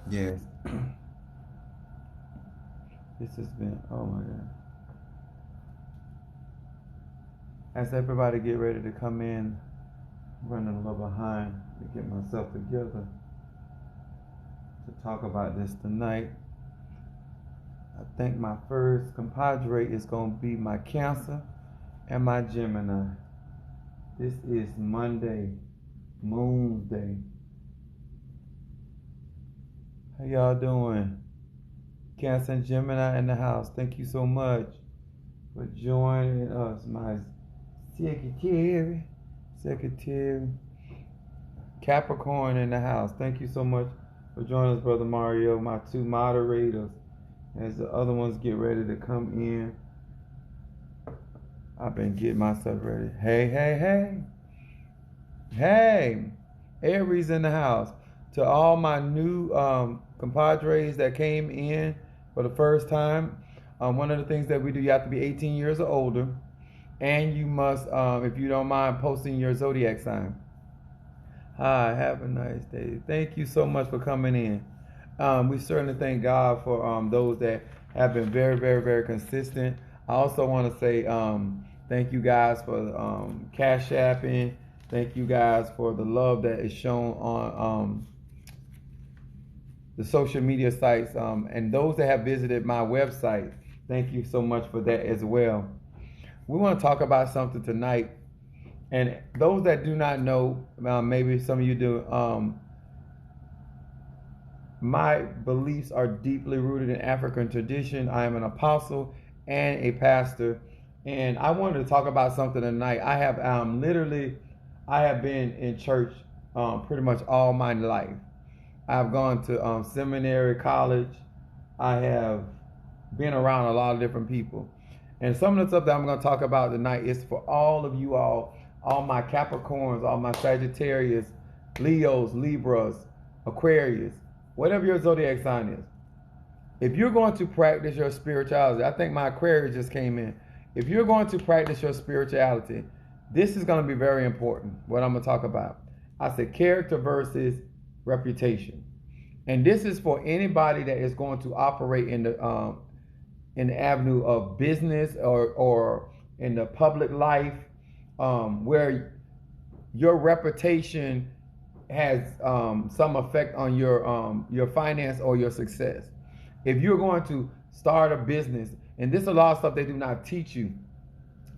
Yes. This has been, oh my God. As everybody get ready to come in, I'm running a little behind to get myself together to talk about this tonight. I think my first compadre is going to be my Cancer and my Gemini. This is Monday, Moon's Day. How y'all doing? Cancer and Gemini in the house. Thank you so much for joining us, my secretary. Capricorn in the house. Thank you so much for joining us, Brother Mario, my two moderators. As the other ones get ready to come in, I've been getting myself ready. Hey, Aries in the house. To all my new compadres that came in for the first time, one of the things that we do, you have to be 18 years or older, and you must, if you don't mind, posting your zodiac sign. Hi, have a nice day. Thank you so much for coming in. We certainly thank God for those that have been very, very, very consistent. I also want to say thank you guys for cash apping. Thank you guys for the love that is shown on the social media sites. And those that have visited my website, thank you so much for that as well. We want to talk about something tonight. And those that do not know, maybe some of you do, my beliefs are deeply rooted in African tradition. I am an apostle and a pastor. And I wanted to talk about something tonight. I have been in church pretty much all my life. I've gone to seminary, college. I have been around a lot of different people. And some of the stuff that I'm going to talk about tonight is for all of you all my Capricorns, all my Sagittarius, Leos, Libras, Aquarius, whatever your zodiac sign is. If you're going to practice your spirituality, I think my Aquarius just came in. If you're going to practice your spirituality, this is going to be very important, what I'm going to talk about. I said character versus reputation. And this is for anybody that is going to operate in the avenue of business or in the public life, where your reputation has some effect on your finance or your success. If you're going to start a business, and this is a lot of stuff they do not teach you,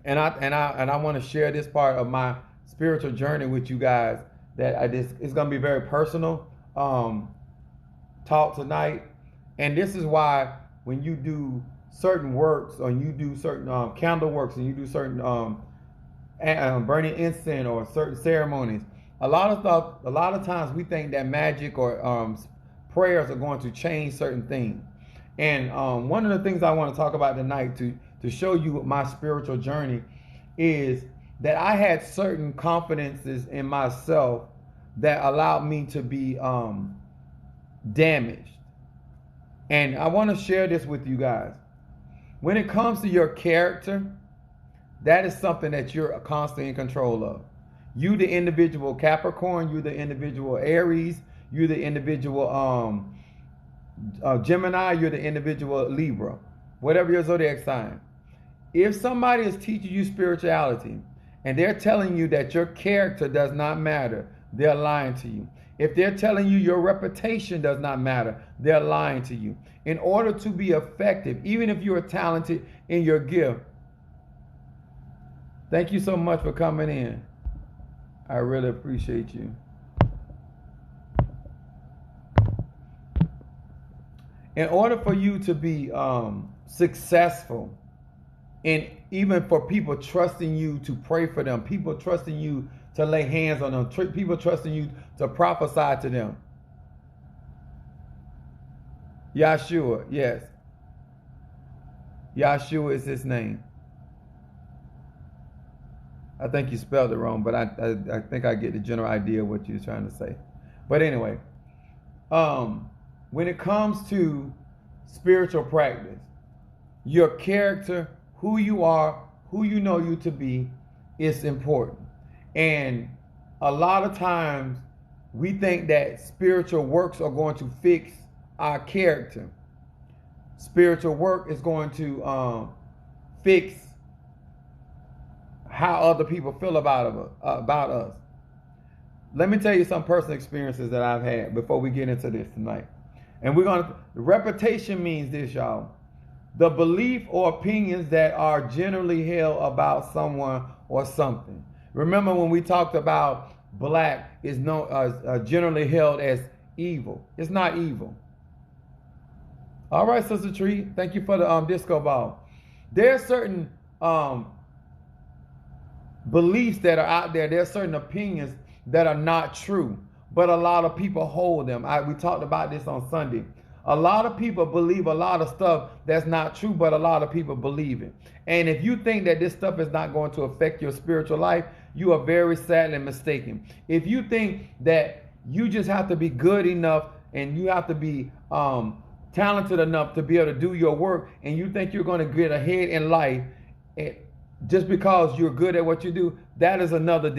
and I want to share this part of my spiritual journey with you guys. It's going to be very personal talk tonight, and this is why when you do certain works, or you do certain candle works, and you do certain burning incense or certain ceremonies, a lot of times we think that magic or prayers are going to change certain things. And one of the things I want to talk about tonight to show you my spiritual journey is that I had certain confidences in myself that allowed me to be damaged. And I want to share this with you guys. When it comes to your character, that is something that you're constantly in control of. You, the individual Capricorn, you, the individual Aries, you, the individual Gemini, you're the individual Libra, whatever your zodiac sign. If somebody is teaching you spirituality and they're telling you that your character does not matter, they're lying to you. If they're telling you your reputation does not matter, they're lying to you. In order to be effective, even if you are talented in your gift, thank you so much for coming in. I really appreciate you. In order for you to be successful, and even for people trusting you to pray for them, people trusting you to lay hands on them, people trusting you to prophesy to them. Yahshua, yes. Yahshua is his name. I think you spelled it wrong, but I think I get the general idea of what you're trying to say. But anyway, when it comes to spiritual practice, your character, who you are, who you know you to be, is important. And a lot of times we think that spiritual works are going to fix our character. Spiritual work is going to fix how other people feel about us. Let me tell you some personal experiences that I've had before we get into this tonight. And reputation means this, y'all. The belief or opinions that are generally held about someone or something. Remember when we talked about black is generally held as evil. It's not evil. All right, Sister Tree. Thank you for the disco ball. There are certain beliefs that are out there. There are certain opinions that are not true, but a lot of people hold them. We talked about this on Sunday. A lot of people believe a lot of stuff that's not true, but a lot of people believe it. And if you think that this stuff is not going to affect your spiritual life, you are very sadly mistaken. If you think that you just have to be good enough and you have to be talented enough to be able to do your work, and you think you're going to get ahead in life just because you're good at what you do, that is another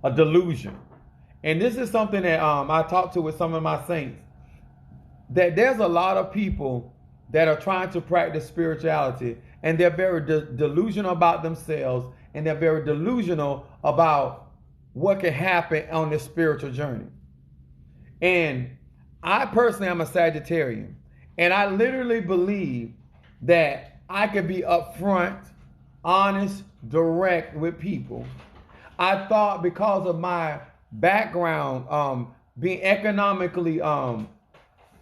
a delusion. And this is something that I talked to with some of my saints, that there's a lot of people that are trying to practice spirituality, and they're very delusional about themselves, and they're very delusional about what can happen on this spiritual journey. And I personally am a Sagittarian, and I literally believe that I could be upfront, honest, direct with people. I thought because of my background, being economically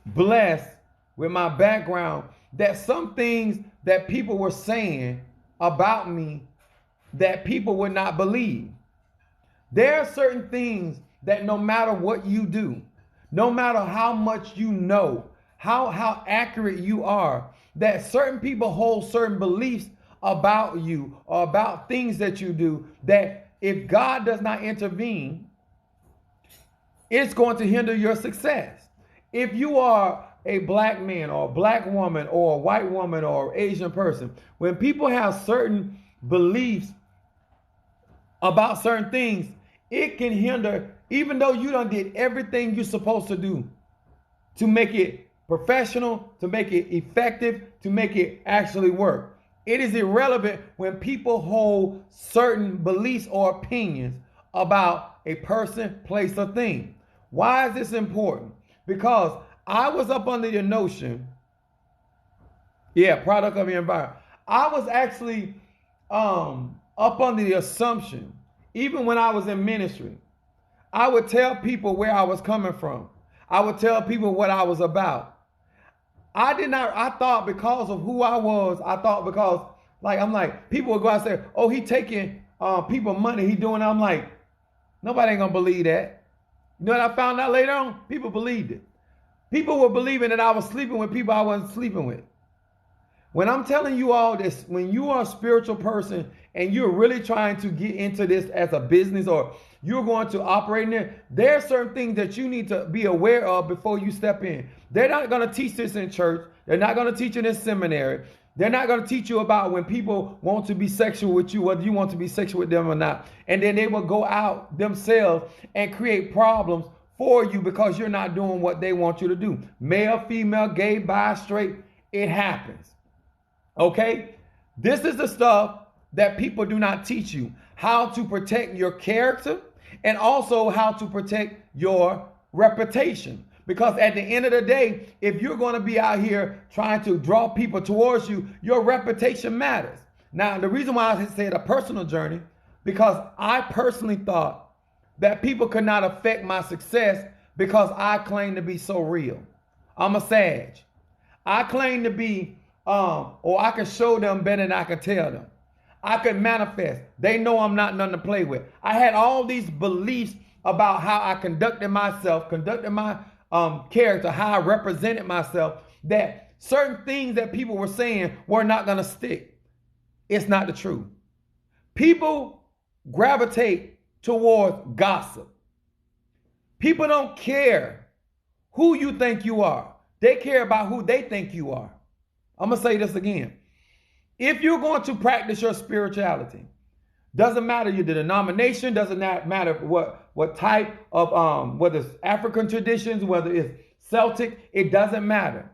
blessed with my background, that some things that people were saying about me that people would not believe. There are certain things that no matter what you do, no matter how much you know, how accurate you are, that certain people hold certain beliefs about you or about things that you do, that if God does not intervene, it's going to hinder your success. If you are a black man or a black woman or a white woman or Asian person, when people have certain beliefs about certain things, it can hinder, even though you done did everything you're supposed to do to make it professional, to make it effective, to make it actually work. It is irrelevant when people hold certain beliefs or opinions about a person, place, or thing. Why is this important? Because I was up under the notion, product of the environment. I was actually up under the assumption, even when I was in ministry, I would tell people where I was coming from. I would tell people what I was about. I thought because of who I was, people would go out and say, oh, he taking people money, he doing that. I'm like, nobody ain't gonna believe that. You know what I found out later on? People believed it. People were believing that I was sleeping with people I wasn't sleeping with. When I'm telling you all this, when you are a spiritual person and you're really trying to get into this as a business, or you're going to operate in there are certain things that you need to be aware of before you step in. They're not going to teach this in church. They're not going to teach it in seminary. They're not going to teach you about when people want to be sexual with you, whether you want to be sexual with them or not. And then they will go out themselves and create problems for you because you're not doing what they want you to do. Male, female, gay, bi, straight, it happens. Okay? This is the stuff that people do not teach you. How to protect your character and also how to protect your reputation. Because at the end of the day, if you're going to be out here trying to draw people towards you, your reputation matters. Now, the reason why I said a personal journey, because I personally thought that people could not affect my success because I claim to be so real. I'm a Sag. I claim to be, or I can show them better than I can tell them. I can manifest. They know I'm not nothing to play with. I had all these beliefs about how I conducted myself, conducted my character, how I represented myself, that certain things that people were saying were not going to stick. It's not the truth. People gravitate towards gossip. People don't care who you think you are. They care about who they think you are. I'm going to say this again. If you're going to practice your spirituality, doesn't matter your denomination, doesn't matter what what type of whether it's African traditions, whether it's Celtic, it doesn't matter.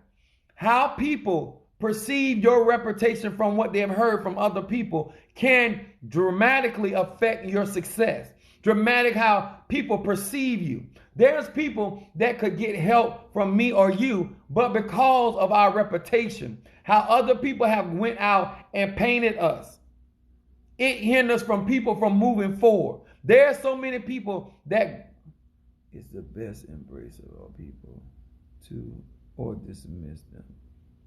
How people perceive your reputation from what they have heard from other people can dramatically affect your success. Dramatic how people perceive you. There's people that could get help from me or you, but because of our reputation, how other people have went out and painted us, it hinders from people from moving forward. There are so many people that it's the best embrace of all people to or dismiss them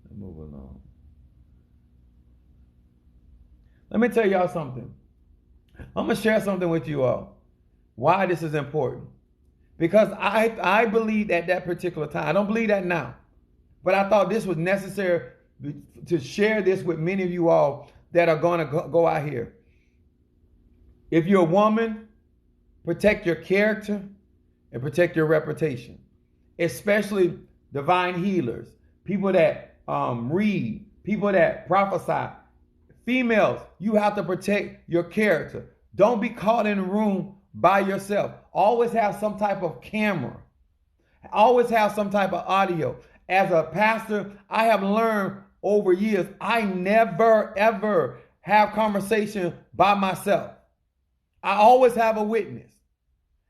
and move along. Let me tell y'all something. I'm going to share something with you all. Why this is important. Because I believed at that particular time. I don't believe that now. But I thought this was necessary to share this with many of you all that are going to go out here. If you're a woman, protect your character and protect your reputation. Especially divine healers, people that read, people that prophesy. Females, you have to protect your character. Don't be caught in a room by yourself. Always have some type of camera. Always have some type of audio. As a pastor, I have learned over years, I never ever have conversation by myself. I always have a witness.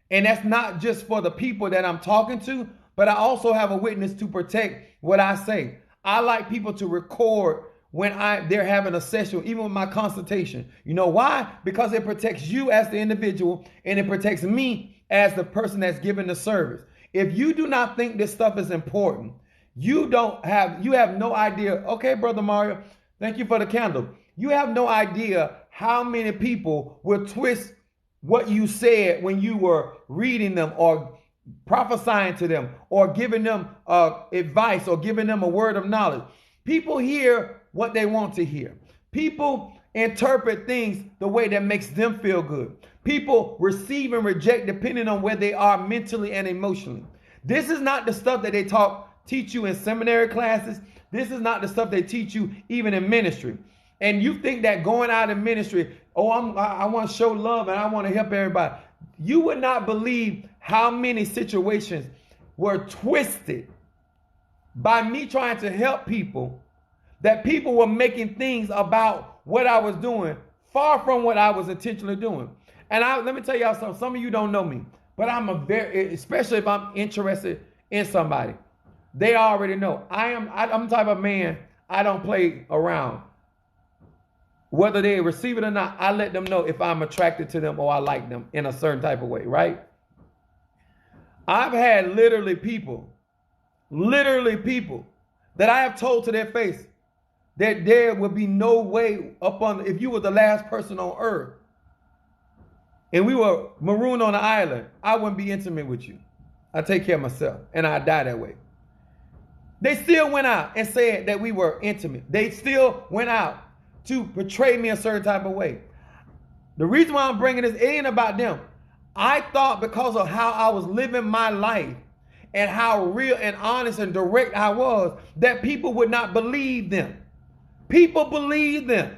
And that's not just for the people that I'm talking to, but I also have a witness to protect what I say. I like people to record when they're having a session, even with my consultation. You know why? Because it protects you as the individual, and it protects me as the person that's giving the service. If you do not think this stuff is important, you have no idea. Okay, Brother Mario, thank you for the candle. You have no idea how many people will twist what you said when you were reading them or prophesying to them or giving them advice or giving them a word of knowledge. People hear what they want to hear. People interpret things the way that makes them feel good. People receive and reject depending on where they are mentally and emotionally. This is not the stuff that they teach you in seminary classes. This is not the stuff they teach you even in ministry. And you think that going out in ministry, I want to show love and I want to help everybody. You would not believe how many situations were twisted by me trying to help people, that people were making things about what I was doing far from what I was intentionally doing. And let me tell y'all something. Some of you don't know me, but especially if I'm interested in somebody, they already know. I'm the type of man, I don't play around. Whether they receive it or not, I let them know if I'm attracted to them or I like them in a certain type of way, right? I've had literally people that I have told to their face that there would be no way if you were the last person on earth and we were marooned on an island, I wouldn't be intimate with you. I take care of myself and I die that way. They still went out and said that we were intimate. They still went out to portray me a certain type of way. The reason why I'm bringing this, it ain't about them. I thought because of how I was living my life and how real and honest and direct I was, that people would not believe them. People believe them.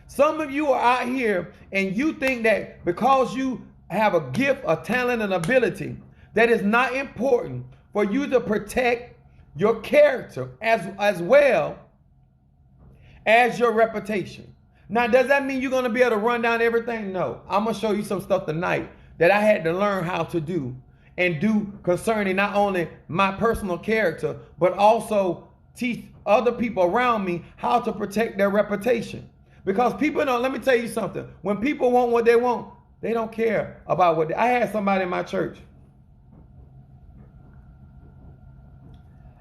Some of you are out here and you think that because you have a gift, a talent, and ability, that is not important for you to protect your character as well as your reputation. Now, does that mean you're going to be able to run down everything? No. I'm going to show you some stuff tonight that I had to learn how to do and do concerning not only my personal character, but also teach other people around me how to protect their reputation. Because people don't, let me tell you something. When people want what they want, they don't care about what I had somebody in my church.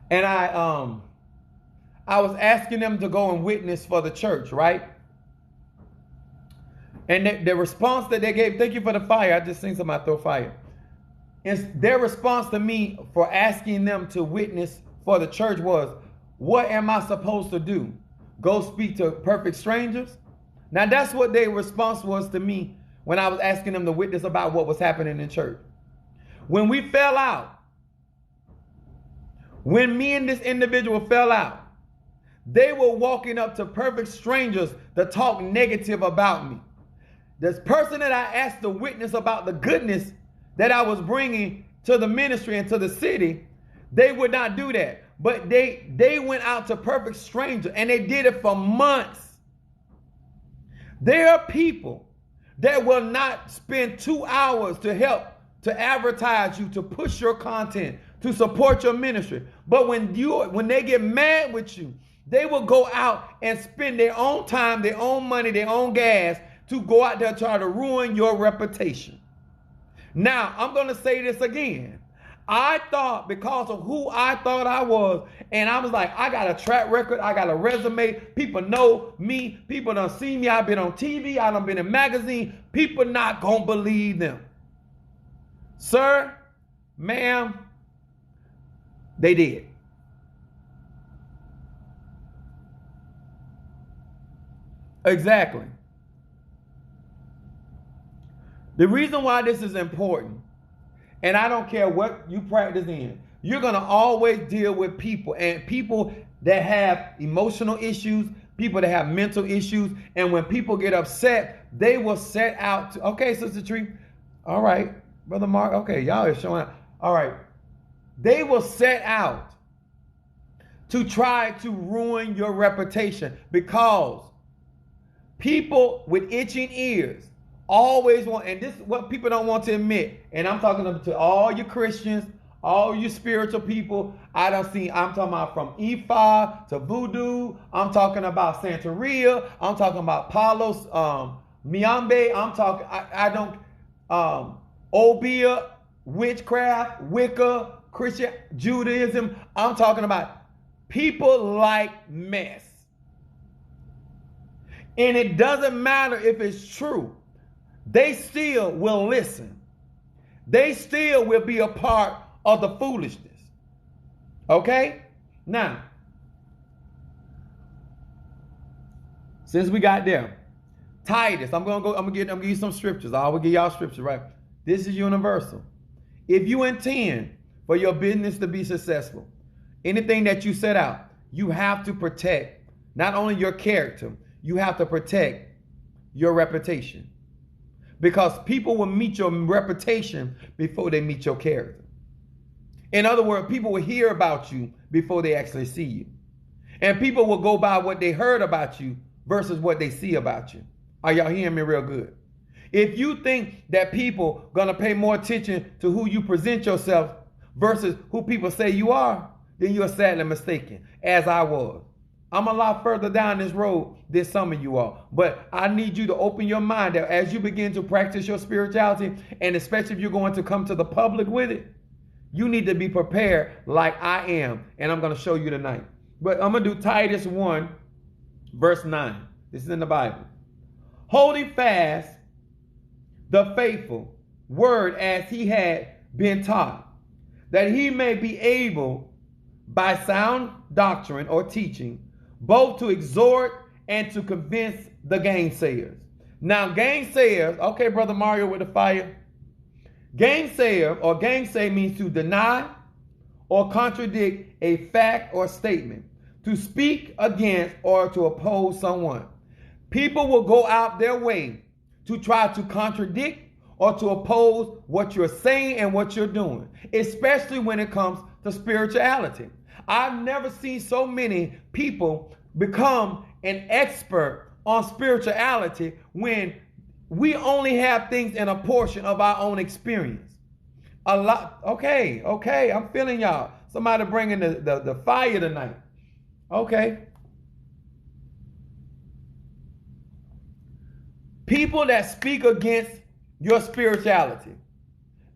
And I was asking them to go and witness for the church, right? And the response that they gave, thank you for the fire. I just seen somebody throw fire. And their response to me for asking them to witness for the church was, what am I supposed to do? Go speak to perfect strangers? Now that's what their response was to me when I was asking them to witness about what was happening in church. When we fell out, when me and this individual fell out, they were walking up to perfect strangers to talk negative about me. This person that I asked to witness about the goodness that I was bringing to the ministry and to the city, they would not do that. But they went out to perfect strangers, and they did it for months. There are people that will not spend 2 hours to help to advertise you, to push your content, to support your ministry. But when they get mad with you, they will go out and spend their own time, their own money, their own gas to go out there and try to ruin your reputation. Now, I'm going to say this again. I thought, because of who I thought I was, and I was like, I got a track record, I got a resume, people know me, people done seen me, I've been on TV, I done been in magazines, people not gonna believe them. Sir, ma'am, they did. Exactly. The reason why this is important, and I don't care what you practice in, you're going to always deal with people, and people that have emotional issues, people that have mental issues. And when people get upset, they will set out to, okay, Sister Tree, all right, Brother Mark, okay, y'all are showing up. All right. They will set out to try to ruin your reputation, because people with itching ears always want, and this is what people don't want to admit, and I'm talking to all you Christians, all you spiritual people. I'm talking about from Ifa to Voodoo. I'm talking about Santeria. I'm talking about Palos, Miambe. I'm talking, Obia, witchcraft, Wicca, Christian, Judaism. I'm talking about people like mess. And it doesn't matter if it's true. They still will listen. They still will be a part of the foolishness. Okay? Now, since we got there, Titus, I'm gonna give you some scriptures. I will give y'all scriptures, right? This is universal. If you intend for your business to be successful, anything that you set out, you have to protect not only your character, you have to protect your reputation. Because people will meet your reputation before they meet your character. In other words, people will hear about you before they actually see you. And people will go by what they heard about you versus what they see about you. Are y'all hearing me real good? If you think that people are going to pay more attention to who you present yourself versus who people say you are, then you're sadly mistaken, as I was. I'm a lot further down this road than some of you are. But I need you to open your mind that as you begin to practice your spirituality, and especially if you're going to come to the public with it, you need to be prepared like I am. And I'm going to show you tonight. But I'm going to do Titus 1, verse 9. This is in the Bible. Holding fast the faithful word as he had been taught, that he may be able by sound doctrine or teaching both to exhort and to convince the gainsayers. Now, gainsayers, okay, Brother Mario with the fire. Gainsayer or gainsay means to deny or contradict a fact or statement, to speak against or to oppose someone. People will go out their way to try to contradict or to oppose what you're saying and what you're doing, especially when it comes to spirituality. I've never seen so many people become an expert on spirituality when we only have things in a portion of our own experience. A lot. Okay, I'm feeling y'all. Somebody bringing the fire tonight. Okay. People that speak against your spirituality.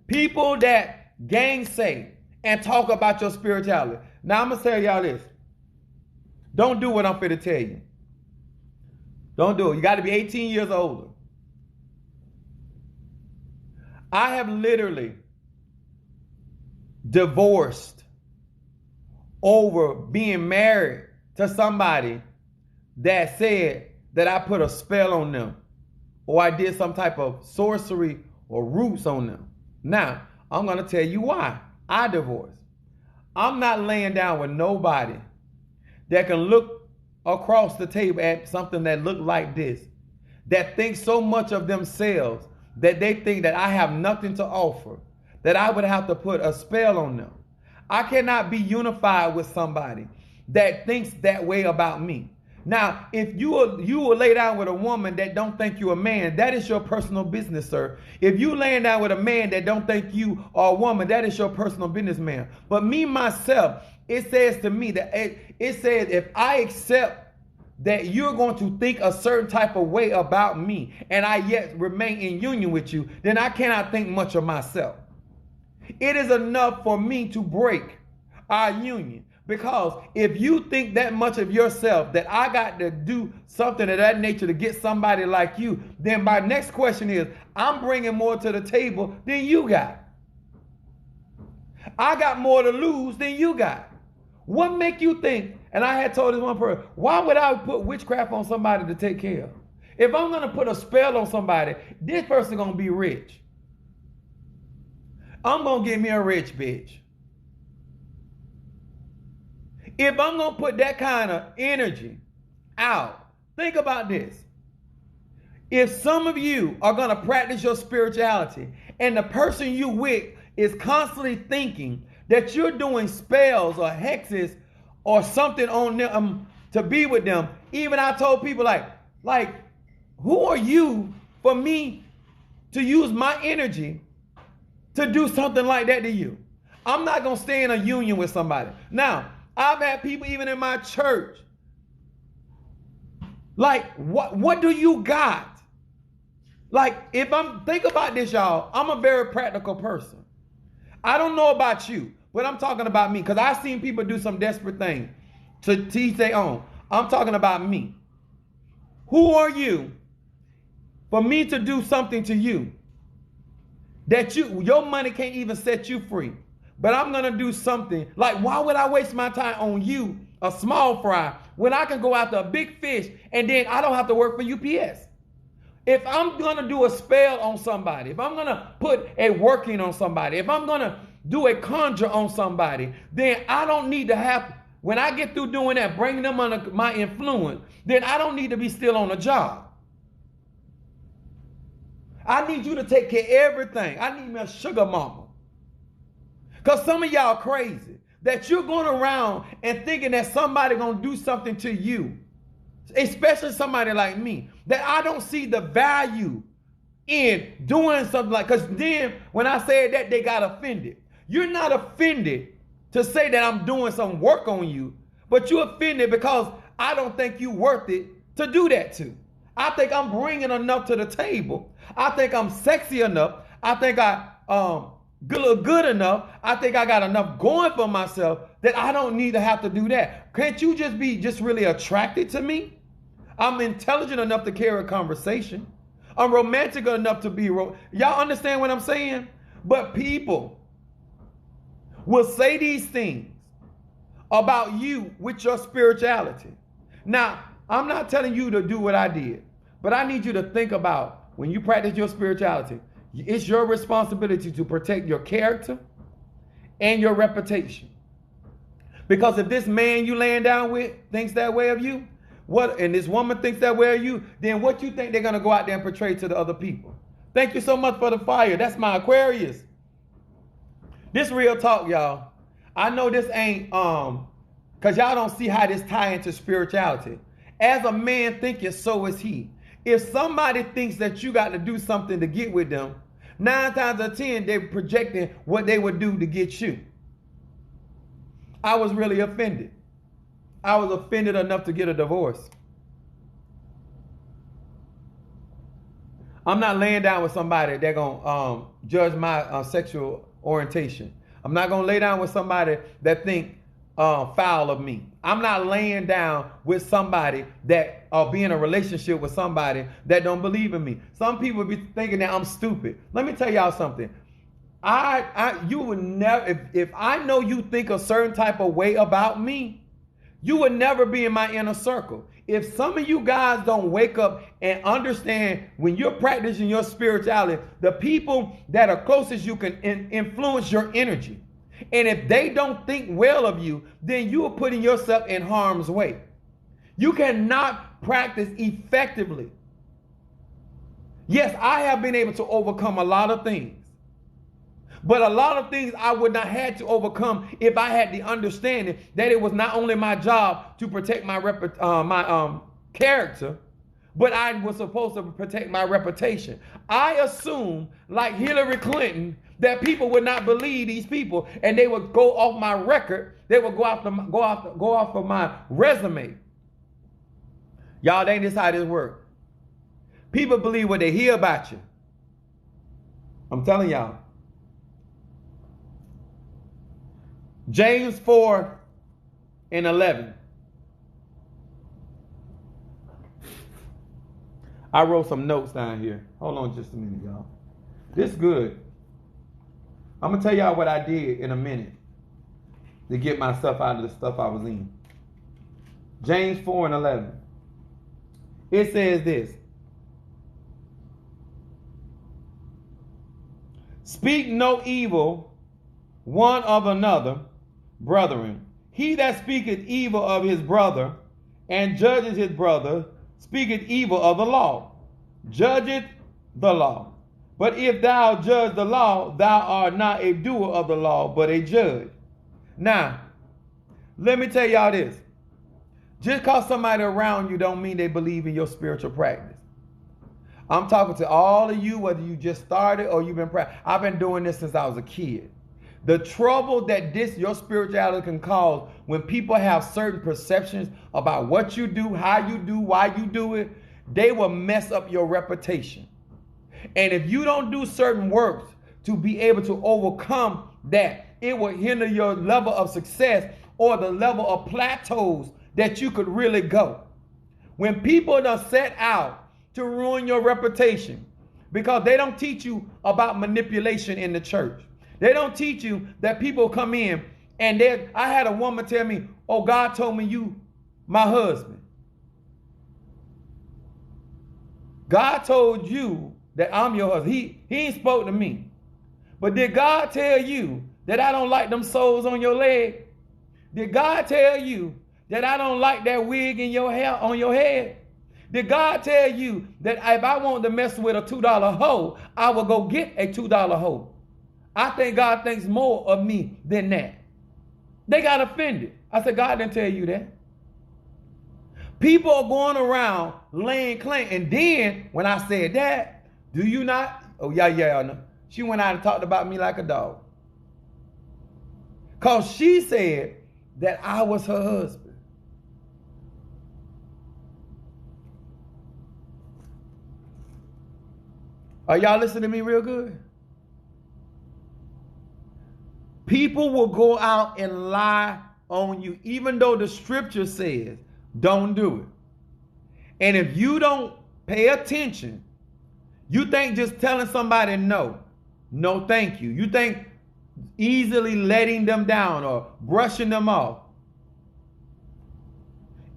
People that gainsay and talk about your spirituality. Now, I'm going to tell y'all this. Don't do what I'm finna tell you. Don't do it. You got to be 18 years older. I have literally divorced over being married to somebody that said that I put a spell on them or I did some type of sorcery or roots on them. Now, I'm going to tell you why I divorced. I'm not laying down with nobody that can look across the table at something that look like this, that thinks so much of themselves that they think that I have nothing to offer, that I would have to put a spell on them. I cannot be unified with somebody that thinks that way about me. Now, if you will lay down with a woman that don't think you a man, that is your personal business, sir. If you laying down with a man that don't think you are a woman, that is your personal business, man. But me, myself, it says to me that it says if I accept that you're going to think a certain type of way about me and I yet remain in union with you, then I cannot think much of myself. It is enough for me to break our union. Because if you think that much of yourself that I got to do something of that nature to get somebody like you, then my next question is, I'm bringing more to the table than you got. I got more to lose than you got. What make you think, and I had told this one person, why would I put witchcraft on somebody to take care of? If I'm going to put a spell on somebody, this person going to be rich. I'm going to get me a rich bitch. If I'm going to put that kind of energy out, think about this. If some of you are going to practice your spirituality and the person you with is constantly thinking that you're doing spells or hexes or something on them to be with them, even I told people like, who are you for me to use my energy to do something like that to you? I'm not going to stay in a union with somebody. Now, I've had people even in my church. Like, what do you got? Like, think about this, y'all. I'm a very practical person. I don't know about you, but I'm talking about me because I've seen people do some desperate things to teach their own. I'm talking about me. Who are you for me to do something to you that your money can't even set you free? But I'm going to do something. Like, why would I waste my time on you, a small fry, when I can go after a big fish and then I don't have to work for UPS? If I'm going to do a spell on somebody, if I'm going to put a working on somebody, if I'm going to do a conjure on somebody, then I don't need to have, when I get through doing that, bringing them under my influence, then I don't need to be still on a job. I need you to take care of everything. I need me a sugar mama. Because some of y'all crazy that you're going around and thinking that somebody going to do something to you, especially somebody like me, that I don't see the value in doing something like, because then when I said that, they got offended. You're not offended to say that I'm doing some work on you, but you're offended because I don't think you worth it to do that to. I think I'm bringing enough to the table. I think I'm sexy enough. I think I look good enough. I think I got enough going for myself that I don't need to have to do that. Can't you just be really attracted to me? I'm intelligent enough to carry a conversation. I'm romantic enough to be y'all understand what I'm saying? But people will say these things about you with your spirituality. Now, I'm not telling you to do what I did, but I need you to think about when you practice your spirituality, it's your responsibility to protect your character and your reputation. Because if this man you laying down with thinks that way of you, and this woman thinks that way of you, then what you think they're going to go out there and portray to the other people? Thank you so much for the fire. That's my Aquarius. This real talk, y'all. I know this ain't, because y'all don't see how this tie into spirituality. As a man thinketh, so is he. If somebody thinks that you got to do something to get with them, 9 times out of 10, they're projecting what they would do to get you. I was really offended. I was offended enough to get a divorce. I'm not laying down with somebody that's going to judge my sexual orientation. I'm not going to lay down with somebody that think foul of me. I'm not laying down with somebody that be in a relationship with somebody that don't believe in me. Some people be thinking that I'm stupid. Let me tell y'all something. You would never, if I know you think a certain type of way about me, you would never be in my inner circle. If some of you guys don't wake up and understand when you're practicing your spirituality, the people that are closest you can influence your energy. And if they don't think well of you, then you are putting yourself in harm's way. You cannot practice effectively. Yes, I have been able to overcome a lot of things. But a lot of things I would not have to overcome if I had the understanding that it was not only my job to protect my character, but I was supposed to protect my reputation. I assumed, like Hillary Clinton, that people would not believe these people, and they would go off my record. They would go off of my resume. Y'all, that ain't this how this works. People believe what they hear about you. I'm telling y'all. James 4:11. I wrote some notes down here. Hold on just a minute, y'all. This is good. I'm going to tell y'all what I did in a minute to get myself out of the stuff I was in. James 4:11. It says this. Speak no evil one of another, brethren. He that speaketh evil of his brother and judges his brother speaketh evil of the law, judgeth the law. But if thou judge the law, thou art not a doer of the law, but a judge. Now, let me tell y'all this. Just because somebody around you don't mean they believe in your spiritual practice. I'm talking to all of you, whether you just started or you've been practicing. I've been doing this since I was a kid. The trouble that your spirituality can cause when people have certain perceptions about what you do, how you do, why you do it, they will mess up your reputation. And if you don't do certain works to be able to overcome that, it will hinder your level of success or the level of plateaus that you could really go. When people are set out to ruin your reputation, because they don't teach you about manipulation in the church. They don't teach you that people come in and I had a woman tell me, oh, God told me you my husband. God told you that I'm your husband. He ain't spoke to me. But did God tell you that I don't like them soles on your leg? Did God tell you that I don't like that wig in your hair on your head? Did God tell you that if I want to mess with a $2 hoe, I will go get a $2 hoe? I think God thinks more of me than that. They got offended. I said, God didn't tell you that. People are going around laying claim. And then when I said that, do you not? Oh, yeah, I know. She went out and talked about me like a dog. Because she said that I was her husband. Are y'all listening to me real good? People will go out and lie on you, even though the scripture says, don't do it. And if you don't pay attention, you think just telling somebody no thank you. You think easily letting them down or brushing them off.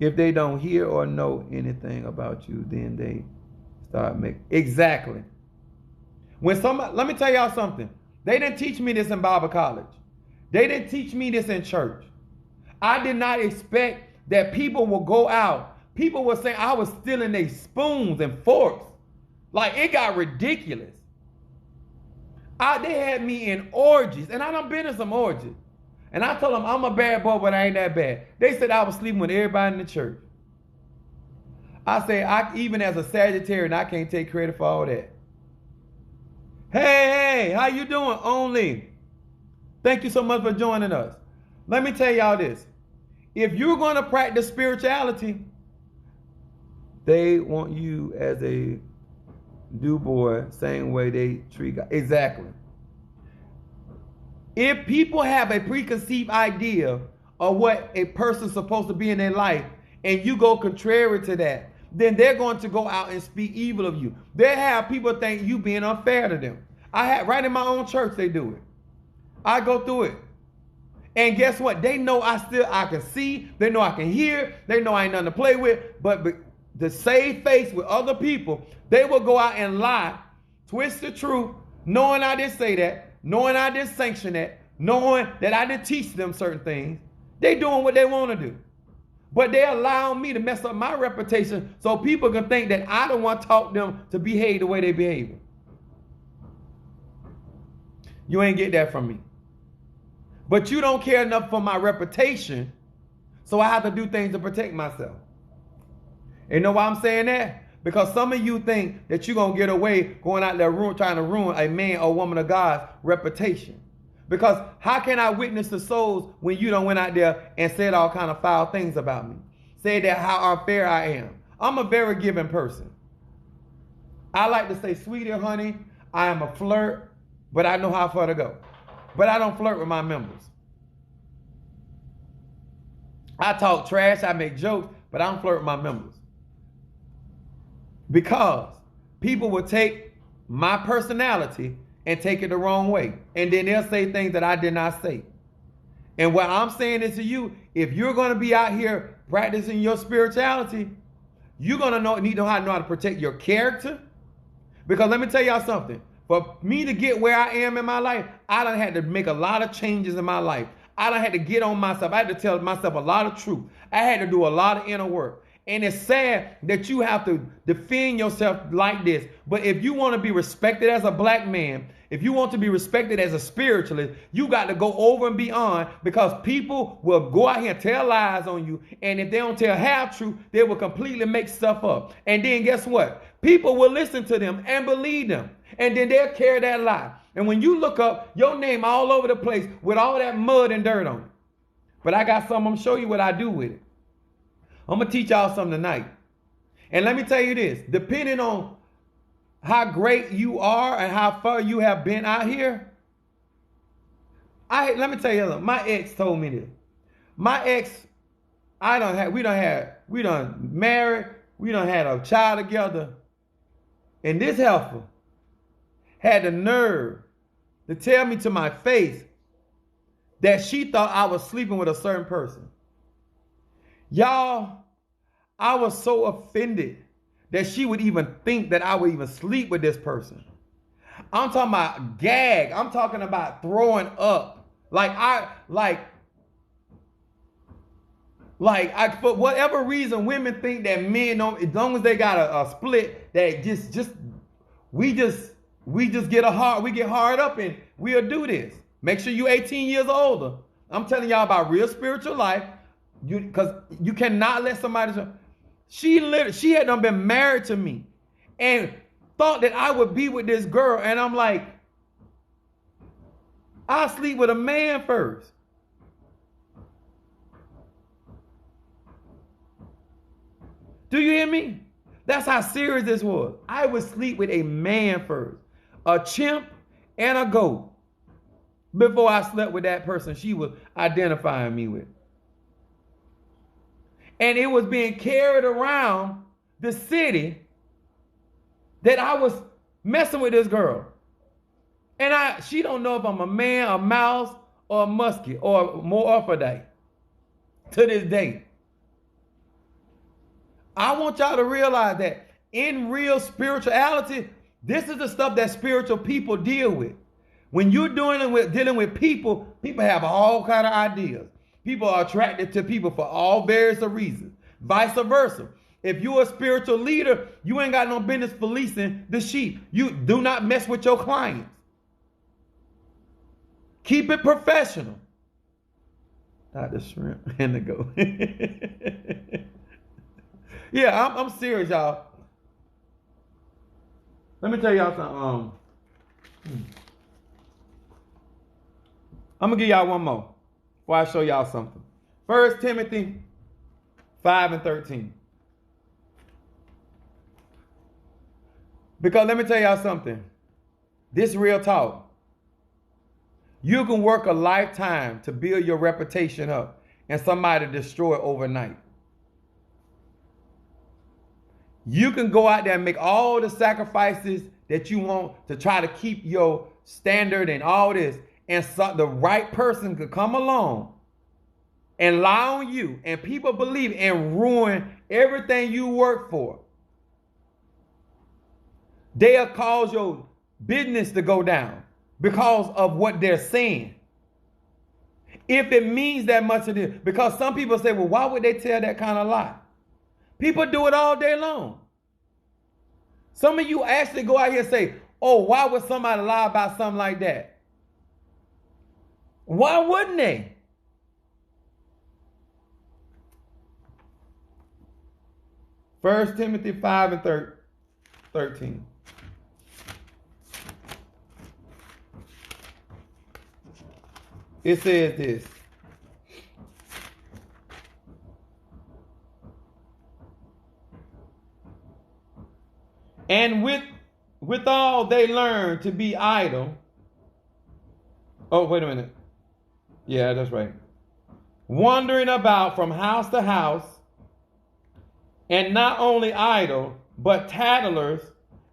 If they don't hear or know anything about you, then they start making. Exactly. Let me tell y'all something. They didn't teach me this in Bible college. They didn't teach me this in church. I did not expect that people will go out. People were saying I was stealing their spoons and forks. Like, it got ridiculous. They had me in orgies, and I done been in some orgies. And I told them I'm a bad boy, but I ain't that bad. They said I was sleeping with everybody in the church. I said, even as a Sagittarian, I can't take credit for all that. Hey, how you doing? Only. Thank you so much for joining us. Let me tell y'all this. If you're going to practice spirituality, they want you as a do boy, same way they treat God. Exactly. If people have a preconceived idea of what a person's supposed to be in their life, and you go contrary to that, then they're going to go out and speak evil of you. They have people think you being unfair to them. Right in my own church, they do it. I go through it. And guess what? They know I can see. They know I can hear. They know I ain't nothing to play with. But to save face with other people, they will go out and lie, twist the truth, knowing I didn't say that, knowing I didn't sanction that, knowing that I didn't teach them certain things. They doing what they want to do. But they allow me to mess up my reputation so people can think that I don't want to talk them to behave the way they behave. You ain't get that from me. But you don't care enough for my reputation, so I have to do things to protect myself. And you know why I'm saying that? Because some of you think that you're going to get away going out there trying to ruin a man or woman of God's reputation. Because how can I witness the souls when you don't went out there and said all kind of foul things about me? Say that how unfair I am. I'm a very giving person. I like to say, sweetie, honey, I am a flirt, but I know how far to go. But I don't flirt with my members. I talk trash, I make jokes, but I don't flirt with my members. Because people will take my personality and take it the wrong way. And then they'll say things that I did not say. And what I'm saying is to you, if you're going to be out here practicing your spirituality, you're going to need to know how to protect your character. Because let me tell y'all something. For me to get where I am in my life, I done had to make a lot of changes in my life. I done had to get on myself. I had to tell myself a lot of truth. I had to do a lot of inner work. And it's sad that you have to defend yourself like this. But if you want to be respected as a black man, if you want to be respected as a spiritualist, you got to go over and beyond, because people will go out here and tell lies on you. And if they don't tell half truth, they will completely make stuff up. And then guess what? People will listen to them and believe them. And then they'll carry that lie. And when you look up, your name all over the place with all that mud and dirt on it. But I got something, I'm going to show you what I do with it. I'm going to teach y'all something tonight. And let me tell you this, depending on how great you are and how far you have been out here, let me tell you something. My ex told me this. My ex, we done married, we done had a child together. And this heifer had the nerve to tell me to my face that she thought I was sleeping with a certain person. Y'all, I was so offended that she would even think that I would even sleep with this person. I'm talking about gag. I'm talking about throwing up. For whatever reason, women think that men don't, as long as they got a split, that we get hard up and we'll do this. Make sure you're 18 years or older. I'm telling y'all about real spiritual life. Because you cannot let somebody. She had done been married to me and thought that I would be with this girl. And I'm like, I sleep with a man first. Do you hear me? That's how serious this was. I would sleep with a man first. A chimp and a goat. Before I slept with that person she was identifying me with. And it was being carried around the city that I was messing with this girl. And she don't know if I'm a man, a mouse, or a musket, or more hermaphrodite to this day. I want y'all to realize that in real spirituality, this is the stuff that spiritual people deal with. When you're dealing with people have all kind of ideas. People are attracted to people for all various reasons. Vice versa. If you're a spiritual leader, you ain't got no business policing the sheep. You do not mess with your clients. Keep it professional. Not the shrimp and the goat. Yeah, I'm serious, y'all. Let me tell y'all something. I'm going to give y'all one more before I show y'all something. 1 Timothy 5:13. Because let me tell y'all something. This real talk. You can work a lifetime to build your reputation up and somebody destroy it overnight. You can go out there and make all the sacrifices that you want to try to keep your standard and all this. And so the right person could come along and lie on you, and people believe and ruin everything you work for. They'll cause your business to go down because of what they're saying. If it means that much to them. Because some people say, well, why would they tell that kind of lie? People do it all day long. Some of you actually go out here and say, oh, why would somebody lie about something like that? Why wouldn't they? First Timothy 5 and 13. It says this. And withal they learn to be idle. Oh, wait a minute. Yeah, that's right. Wandering about from house to house, and not only idle, but tattlers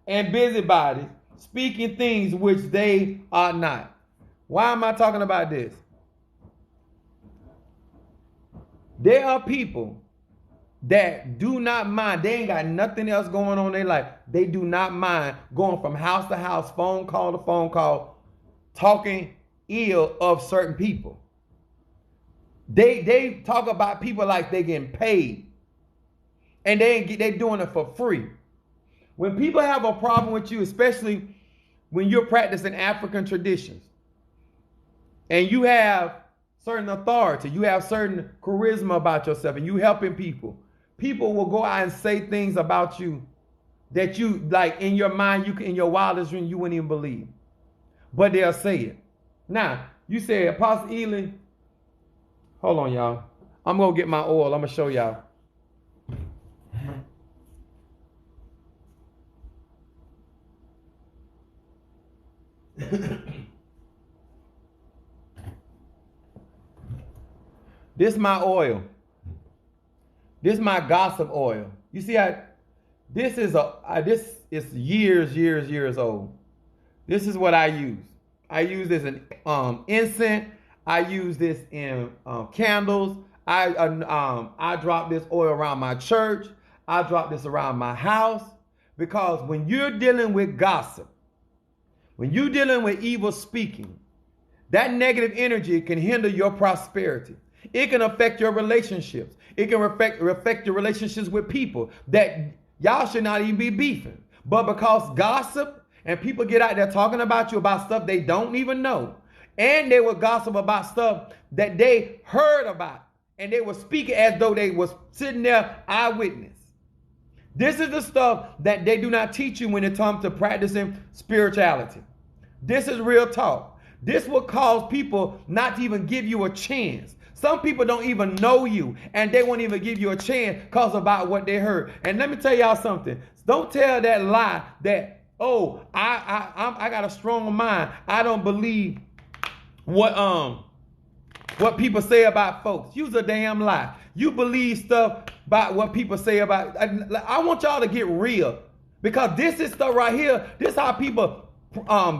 and busybodies, speaking things which they are not. Why am I talking about this? There are people that do not mind. They ain't got nothing else going on in their life. They do not mind going from house to house, phone call to phone call, talking ill of certain people. They talk about people like they getting paid, and they doing it for free. When people have a problem with you, especially when you're practicing African traditions, and you have certain authority, you have certain charisma about yourself, and you helping people, people will go out and say things about you that you, like, in your mind, in your wildest dream, you wouldn't even believe. But they'll say it. Now, you say, Apostle Ely, hold on, y'all. I'm going to get my oil. I'm going to show y'all. This is my oil. This is my gossip oil. You see how this is years old. This is what I use. I use this in incense. I use this in candles. I drop this oil around my church. I drop this around my house, because when you're dealing with gossip, when you're dealing with evil speaking, that negative energy can hinder your prosperity. It can affect your relationships. It can affect your relationships with people that y'all should not even be beefing. But because gossip and people get out there talking about you about stuff they don't even know, and they will gossip about stuff that they heard about, and they will speak as though they was sitting there eyewitness. This is the stuff that they do not teach you when it comes to practicing spirituality. This is real talk. This will cause people not to even give you a chance. Some people don't even know you, and they won't even give you a chance because about what they heard. And let me tell y'all something. Don't tell that lie that, oh, I got a strong mind. I don't believe what people say about folks. You's a damn lie. You believe stuff about what people say about. I want y'all to get real, because this is stuff right here. This is how people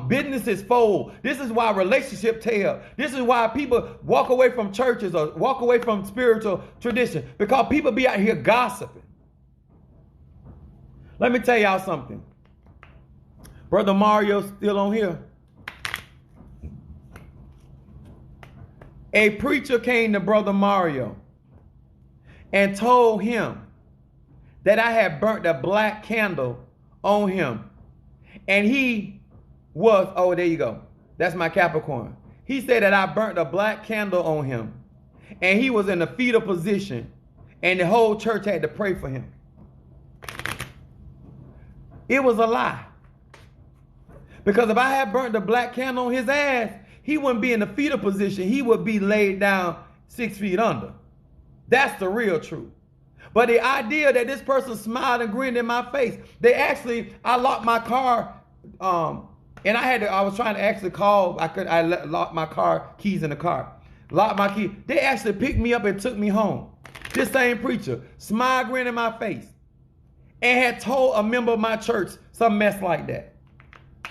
businesses fold. This is why relationships tear. This is why people walk away from churches or walk away from spiritual tradition, because people be out here gossiping. Let me tell y'all something. Brother Mario's still on here. A preacher came to Brother Mario and told him that I had burnt a black candle on him. And he was, oh, there you go. That's my Capricorn. He said that I burnt a black candle on him. And he was in a fetal position. And the whole church had to pray for him. It was a lie. Because if I had burnt the black candle on his ass, he wouldn't be in the fetal position. He would be laid down 6 feet under. That's the real truth. But the idea that this person smiled and grinned in my face, I locked my car, and I was trying to actually call. I locked my car keys in the car. Locked my key. They actually picked me up and took me home. This same preacher, smile, grin in my face, and had told a member of my church some mess like that.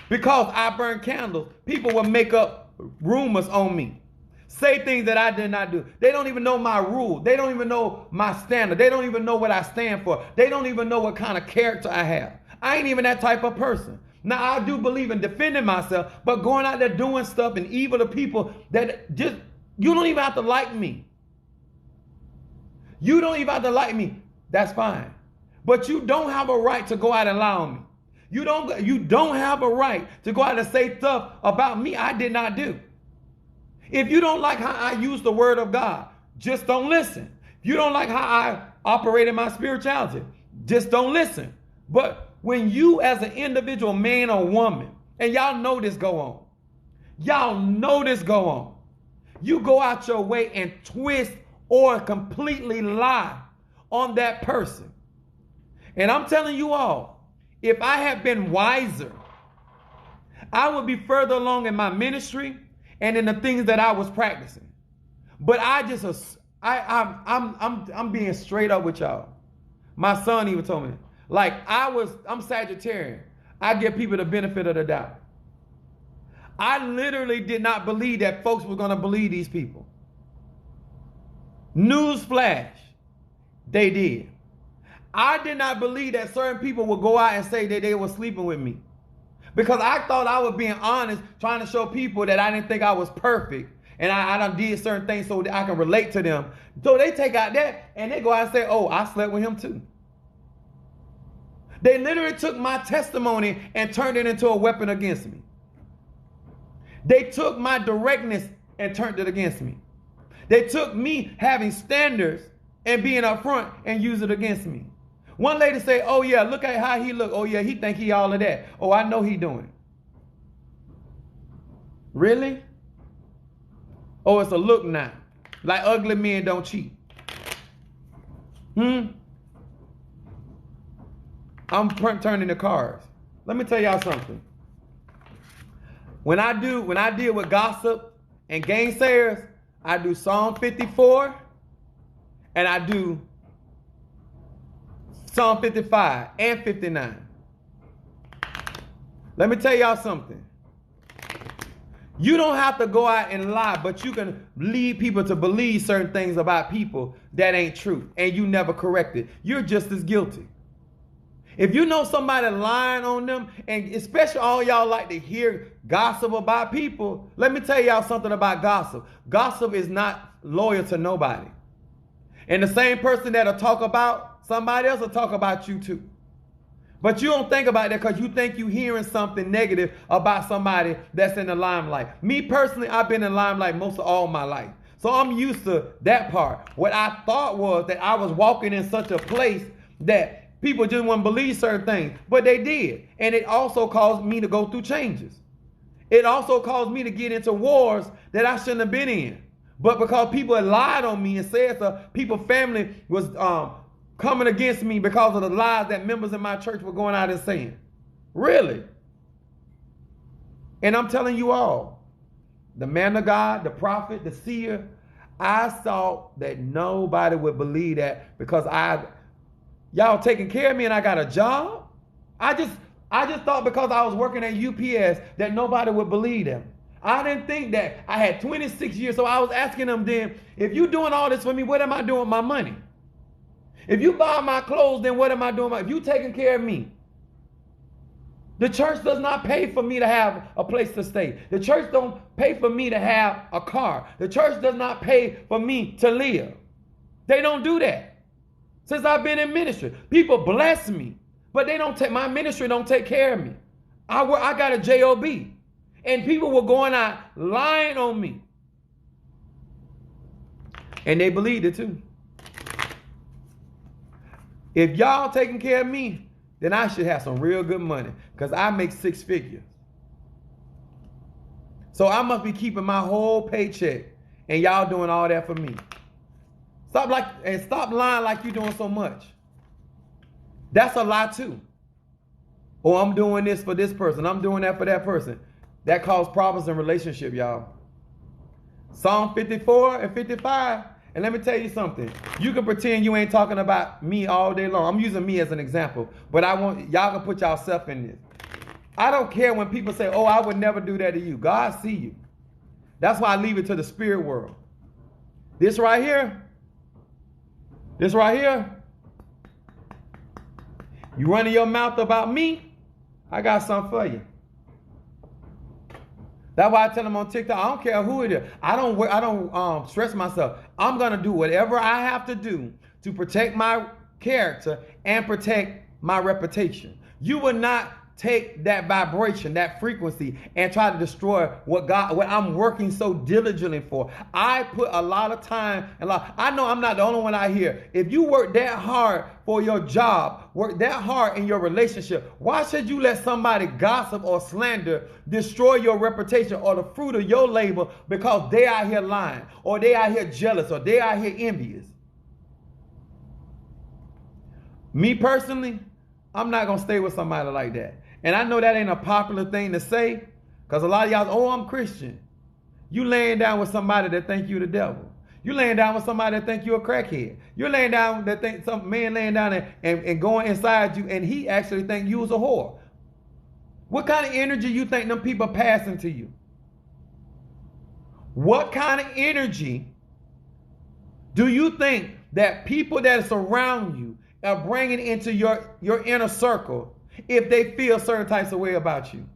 Because I burned candles, people would make up rumors on me. Say things that I did not do. They don't even know my rule. They don't even know my standard. They don't even know what I stand for. They don't even know what kind of character I have. I ain't even that type of person. Now, I do believe in defending myself, but going out there doing stuff and evil to people that just, you don't even have to like me. You don't even have to like me. That's fine. But you don't have a right to go out and lie on me. You don't have a right to go out and say stuff about me I did not do. If you don't like how I use the word of God, just don't listen. If you don't like how I operate in my spirituality, just don't listen. But when you as an individual man or woman, and y'all know this go on, you go out your way and twist or completely lie on that person. And I'm telling you all, if I had been wiser, I would be further along in my ministry and in the things that I was practicing. But I'm being straight up with y'all. My son even told me, like I'm Sagittarian. I give people the benefit of the doubt. I literally did not believe that folks were going to believe these people. Newsflash, they did. I did not believe that certain people would go out and say that they were sleeping with me. Because I thought I was being honest, trying to show people that I didn't think I was perfect. And I done did certain things so that I can relate to them. So they take out that and they go out and say, oh, I slept with him too. They literally took my testimony and turned it into a weapon against me. They took my directness and turned it against me. They took me having standards and being upfront and used it against me. One lady say, oh yeah, look at how he look. Oh yeah, he think he all of that. Oh, I know he doing it. Really? Oh, it's a look now. Like ugly men don't cheat. I'm turning the cards. Let me tell y'all something. When I deal with gossip and gainsayers, I do Psalm 54 and I do Psalm 55 and 59. Let me tell y'all something. You don't have to go out and lie, but you can lead people to believe certain things about people that ain't true, and you never correct it. You're just as guilty. If you know somebody lying on them, and especially all y'all like to hear gossip about people, let me tell y'all something about gossip. Gossip is not loyal to nobody. And the same person that'll talk about somebody else will talk about you too. But you don't think about that because you think you're hearing something negative about somebody that's in the limelight. Me personally, I've been in limelight most of all my life. So I'm used to that part. What I thought was that I was walking in such a place that people just wouldn't believe certain things. But they did. And it also caused me to go through changes. It also caused me to get into wars that I shouldn't have been in. But because people had lied on me and said so, people's family was coming against me because of the lies that members in my church were going out and saying. Really? And I'm telling you all, the man of God, the prophet, the seer, I saw that nobody would believe that because y'all taking care of me and I got a job. I just thought because I was working at UPS that nobody would believe them. I didn't think that. I had 26 years, so I was asking them then, if you doing all this for me, what am I doing with my money? If you buy my clothes, then what am I doing? If you taking care of me, the church does not pay for me to have a place to stay. The church don't pay for me to have a car. The church does not pay for me to live. They don't do that. Since I've been in ministry, people bless me, but they don't take, my ministry don't take care of me. I got a job, and people were going out lying on me, and they believed it too. If y'all taking care of me, then I should have some real good money because I make 6 figures. So I must be keeping my whole paycheck and y'all doing all that for me. Stop lying like you're doing so much. That's a lie too. Or I'm doing this for this person. I'm doing that for that person. That causes problems in relationship, y'all. Psalm 54 and 55. And let me tell you something. You can pretend you ain't talking about me all day long. I'm using me as an example. But I want y'all can put yourself in this. I don't care when people say, oh, I would never do that to you. God see you. That's why I leave it to the spirit world. This right here. You running your mouth about me, I got something for you. That's why I tell them on TikTok, I don't care who it is. I don't stress myself. I'm going to do whatever I have to do to protect my character and protect my reputation. You will not take that vibration, that frequency, and try to destroy what I'm working so diligently for. I put a lot of time and I know I'm not the only one out here. If you work that hard for your job, work that hard in your relationship, why should you let somebody gossip or slander destroy your reputation or the fruit of your labor because they out here lying, or they out here jealous, or they out here envious? Me personally, I'm not going to stay with somebody like that. And I know that ain't a popular thing to say, because a lot of y'all, oh, I'm Christian. You laying down with somebody that think you the devil. You laying down with somebody that think you a crackhead. You're laying down that think some man laying down and going inside you, and he actually think you was a whore. What kind of energy you think them people passing to you? What kind of energy do you think that people that surround you are bringing into your inner circle if they feel certain types of way about you?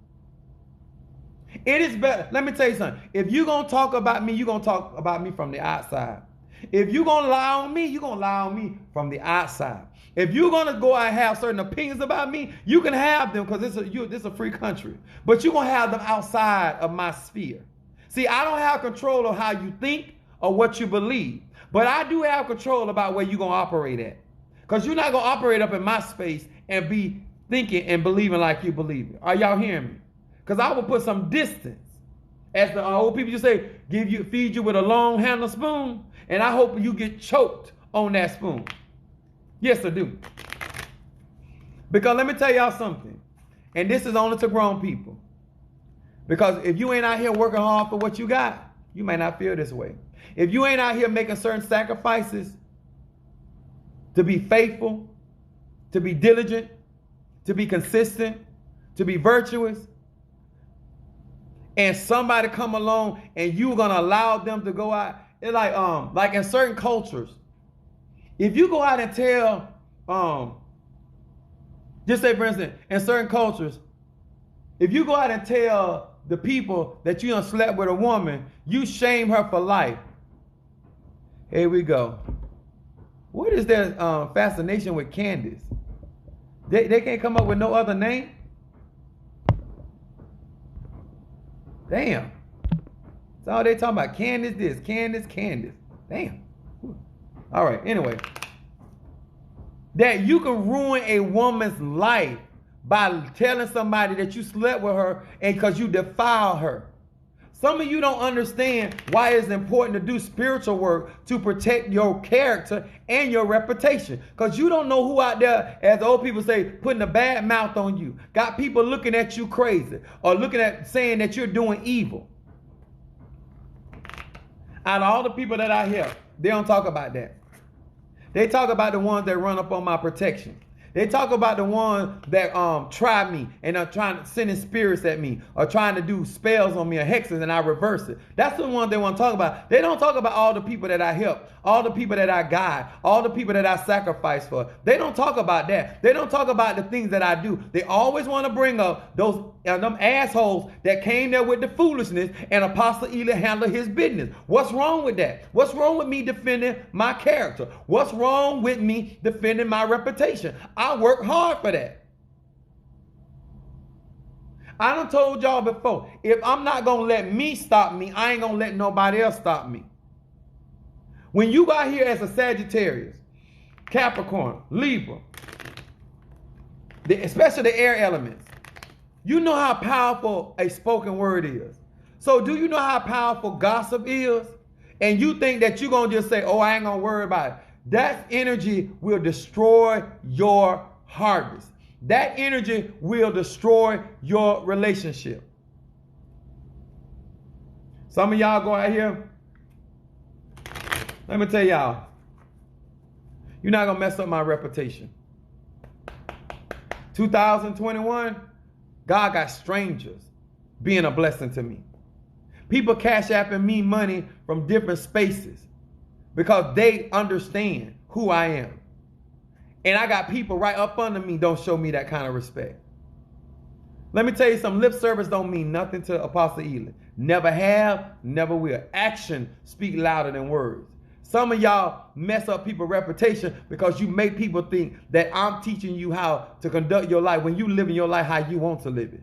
It is better. Let me tell you something. If you're going to talk about me, you're going to talk about me from the outside. If you're going to lie on me, you're going to lie on me from the outside. If you're going to go out and have certain opinions about me, you can have them, because this is a free country. But you're going to have them outside of my sphere. See, I don't have control of how you think or what you believe. But I do have control about where you're going to operate at. Because you're not going to operate up in my space and be thinking and believing like you believe it. Are y'all hearing me? Because I will put some distance. As the old people just say, feed you with a long handle spoon, and I hope you get choked on that spoon. Yes, I do. Because let me tell y'all something, and this is only to grown people. Because if you ain't out here working hard for what you got, you may not feel this way. If you ain't out here making certain sacrifices to be faithful, to be diligent, to be consistent, to be virtuous, and somebody come along and you're gonna allow them to go out, it's like in certain cultures, if you go out and tell, just say for instance, in certain cultures, if you go out and tell the people that you done slept with a woman, you shame her for life. Here we go. What is their fascination with Candace? They can't come up with no other name? Damn. That's all they talking about. Candace this, Candace. Damn. All right, anyway. That you can ruin a woman's life by telling somebody that you slept with her and because you defile her. Some of you don't understand why it's important to do spiritual work to protect your character and your reputation. Because you don't know who out there, as the old people say, putting a bad mouth on you. Got people looking at you crazy or saying that you're doing evil. Out of all the people that I hear, they don't talk about that. They talk about the ones that run up on my protection. They talk about the ones that try me and are trying to send spirits at me or trying to do spells on me or hexes, and I reverse it. That's the ones they want to talk about. They don't talk about all the people that I help, all the people that I guide, all the people that I sacrifice for. They don't talk about that. They don't talk about the things that I do. They always want to bring up them assholes that came there with the foolishness, and Apostle Eli handled his business. What's wrong with that? What's wrong with me defending my character? What's wrong with me defending my reputation? I work hard for that. I done told y'all before, if I'm not going to let me stop me, I ain't going to let nobody else stop me. When you got here as a Sagittarius, Capricorn, Libra, especially the air elements, you know how powerful a spoken word is. So do you know how powerful gossip is? And you think that you're going to just say, oh, I ain't going to worry about it. That energy will destroy your harvest. That energy will destroy your relationship. Some of y'all go out here. Let me tell y'all. You're not going to mess up my reputation. 2021, God got strangers being a blessing to me. People cash apping me money from different spaces, because they understand who I am. And I got people right up under me don't show me that kind of respect. Let me tell you something. Lip service don't mean nothing to Apostle Eli. Never have, never will. Action speak louder than words. Some of y'all mess up people's reputation because you make people think that I'm teaching you how to conduct your life when you living your life how you want to live it.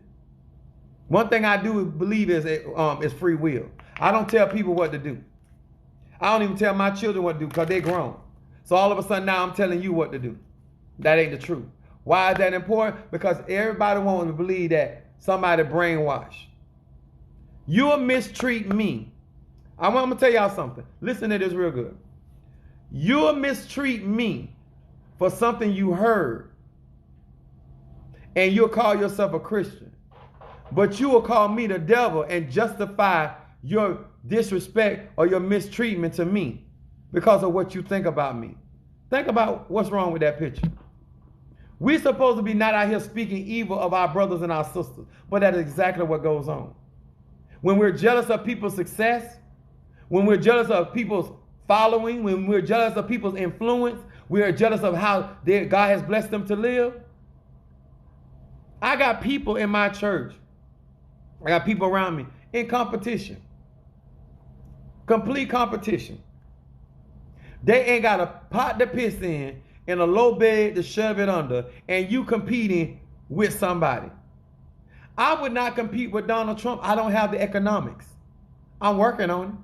One thing I do believe is free will. I don't tell people what to do. I don't even tell my children what to do because they're grown. So all of a sudden now I'm telling you what to do. That ain't the truth. Why is that important? Because everybody wants to believe that somebody brainwashed. You'll mistreat me. I'm going to tell y'all something. Listen to this real good. You'll mistreat me for something you heard. And you'll call yourself a Christian. But you will call me the devil and justify your disrespect or your mistreatment to me because of what you think about me. Think about what's wrong with that picture. We're supposed to be not out here speaking evil of our brothers and our sisters, but that is exactly what goes on. When we're jealous of people's success, when we're jealous of people's following, when we're jealous of people's influence, we are jealous of how God has blessed them to live. I got people in my church, I got people around me in competition. Complete competition. They ain't got a pot to piss in and a low bed to shove it under, and you competing with somebody. I would not compete with Donald Trump. I don't have the economics. I'm working on it.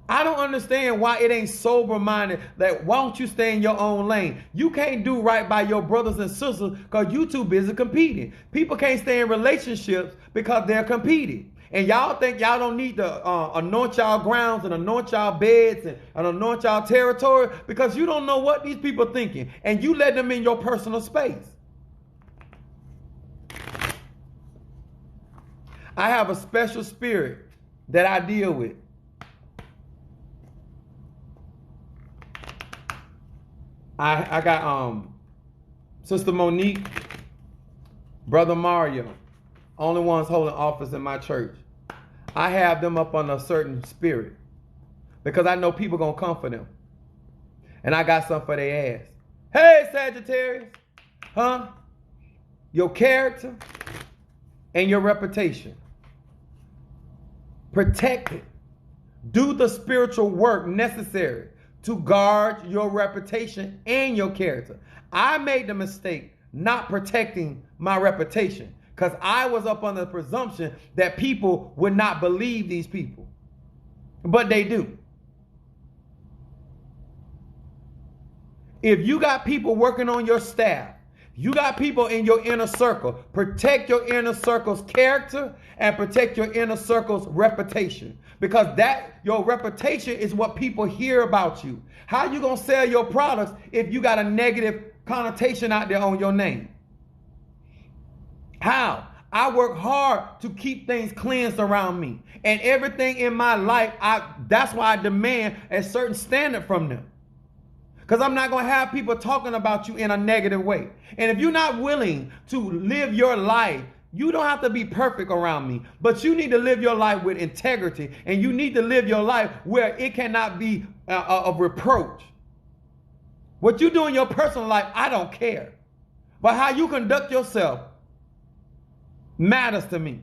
I don't understand why it ain't sober-minded. That why don't you stay in your own lane? You can't do right by your brothers and sisters because you too busy competing. People can't stay in relationships because they're competing. And y'all think y'all don't need to anoint y'all grounds and anoint y'all beds and anoint y'all territory because you don't know what these people are thinking. And you let them in your personal space. I have a special spirit that I deal with. I got Sister Monique, Brother Mario, only ones holding office in my church. I have them up on a certain spirit because I know people gonna come for them. And I got something for their ass. Hey, Sagittarius, huh? Your character and your reputation. Protect it. Do the spiritual work necessary to guard your reputation and your character. I made the mistake not protecting my reputation because I was up on the presumption that people would not believe these people. But they do. If you got people working on your staff, you got people in your inner circle, protect your inner circle's character and protect your inner circle's reputation. Because that, your reputation is what people hear about you. How you going to sell your products if you got a negative connotation out there on your name? How? I work hard to keep things cleansed around me. And everything in my life, that's why I demand a certain standard from them. Because I'm not going to have people talking about you in a negative way. And if you're not willing to live your life, you don't have to be perfect around me, but you need to live your life with integrity, and you need to live your life where it cannot be a reproach. What you do in your personal life, I don't care. But how you conduct yourself matters to me.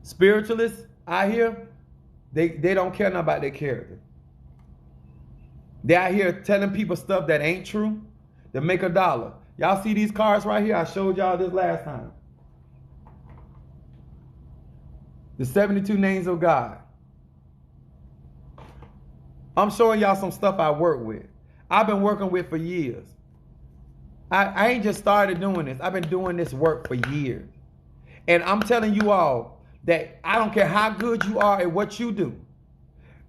Spiritualists out here, they don't care nothing about their character. They're out here telling people stuff that ain't true to make $1. Y'all see these cards right here? I showed y'all this last time. The 72 names of God. I'm showing y'all some stuff I work with. I've been working with for years. I ain't just started doing this. I've been doing this work for years. And I'm telling you all that I don't care how good you are at what you do.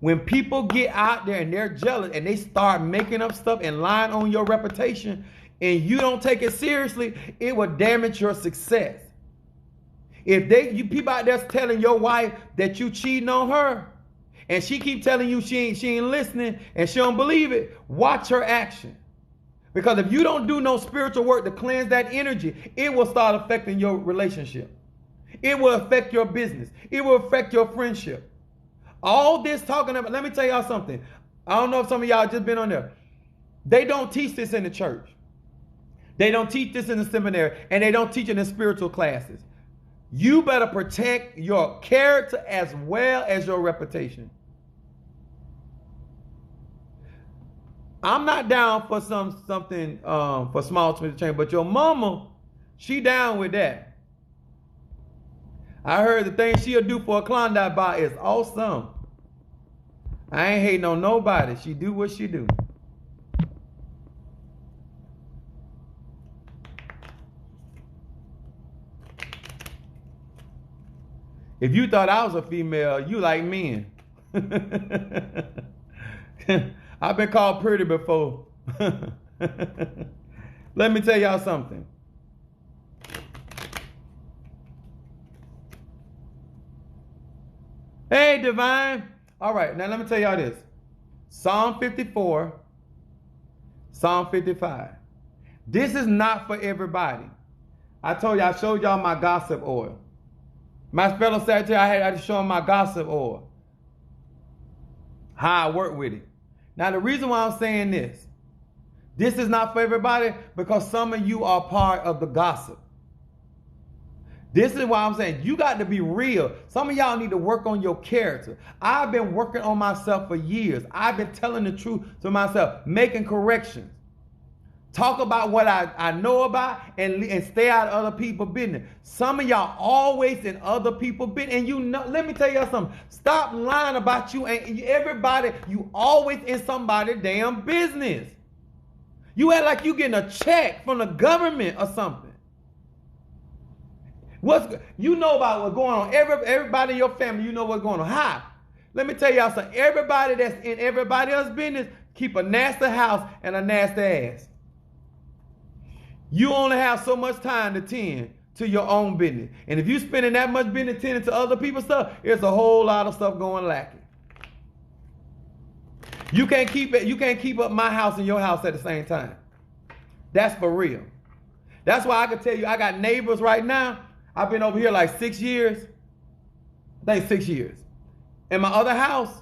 When people get out there and they're jealous and they start making up stuff and lying on your reputation and you don't take it seriously, it will damage your success. If you people out there telling your wife that you cheating on her and she keep telling you she ain't listening and she don't believe it, watch her action. Because if you don't do no spiritual work to cleanse that energy, it will start affecting your relationship. It will affect your business. It will affect your friendship. All this talking about, let me tell y'all something. I don't know if some of y'all just been on there. They don't teach this in the church. They don't teach this in the seminary, and they don't teach it in spiritual classes. You better protect your character as well as your reputation. I'm not down for something for small to change, but your mama, she down with that. I heard the thing she'll do for a Klondike bar is awesome. I ain't hating on nobody. She do what she do. If you thought I was a female, you like men. I've been called pretty before. Let me tell y'all something. Hey, Divine. All right, now let me tell y'all this. Psalm 54, Psalm 55. This is not for everybody. I told you, I showed y'all my gossip oil. My fellow Sagittarius, I had to show them my gossip oil. How I work with it. Now, the reason why I'm saying this is not for everybody because some of you are part of the gossip. This is why I'm saying you got to be real. Some of y'all need to work on your character. I've been working on myself for years. I've been telling the truth to myself, making corrections. Talk about what I know about and stay out of other people's business. Some of y'all always in other people's business. And you know, let me tell y'all something. Stop lying about you and everybody. You always in somebody's damn business. You act like you getting a check from the government or something. You know about what's going on. Everybody in your family, you know what's going on. How? Let me tell y'all something. Everybody that's in everybody else's business keep a nasty house and a nasty ass. You only have so much time to tend to your own business. And if you're spending that much business tending to other people's stuff, there's a whole lot of stuff going lacking. You can't keep up my house and your house at the same time. That's for real. That's why I can tell you I got neighbors right now. I've been over here like 6 years. I think 6 years. In my other house,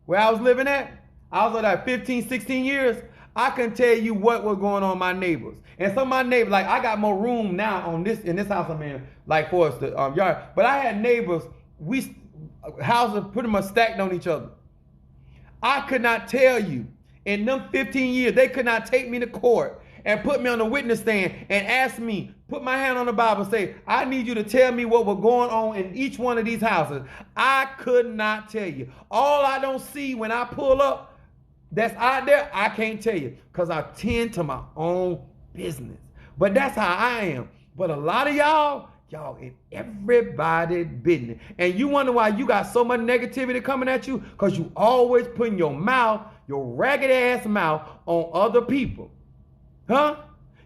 where I was living at, I was like 15, 16 years. I can tell you what was going on with my neighbors. And some of my neighbors, like I got more room now in this house I'm in, like for us the yard. But I had neighbors, houses pretty much stacked on each other. I could not tell you, in them 15 years, they could not take me to court and put me on the witness stand and ask me, put my hand on the Bible and say, I need you to tell me what was going on in each one of these houses. I could not tell you. All I don't see when I pull up that's out there, I can't tell you because I tend to my own business. But that's how I am. But a lot of y'all in everybody's business. And you wonder why you got so much negativity coming at you because you always putting your mouth, your ragged ass mouth on other people. Huh?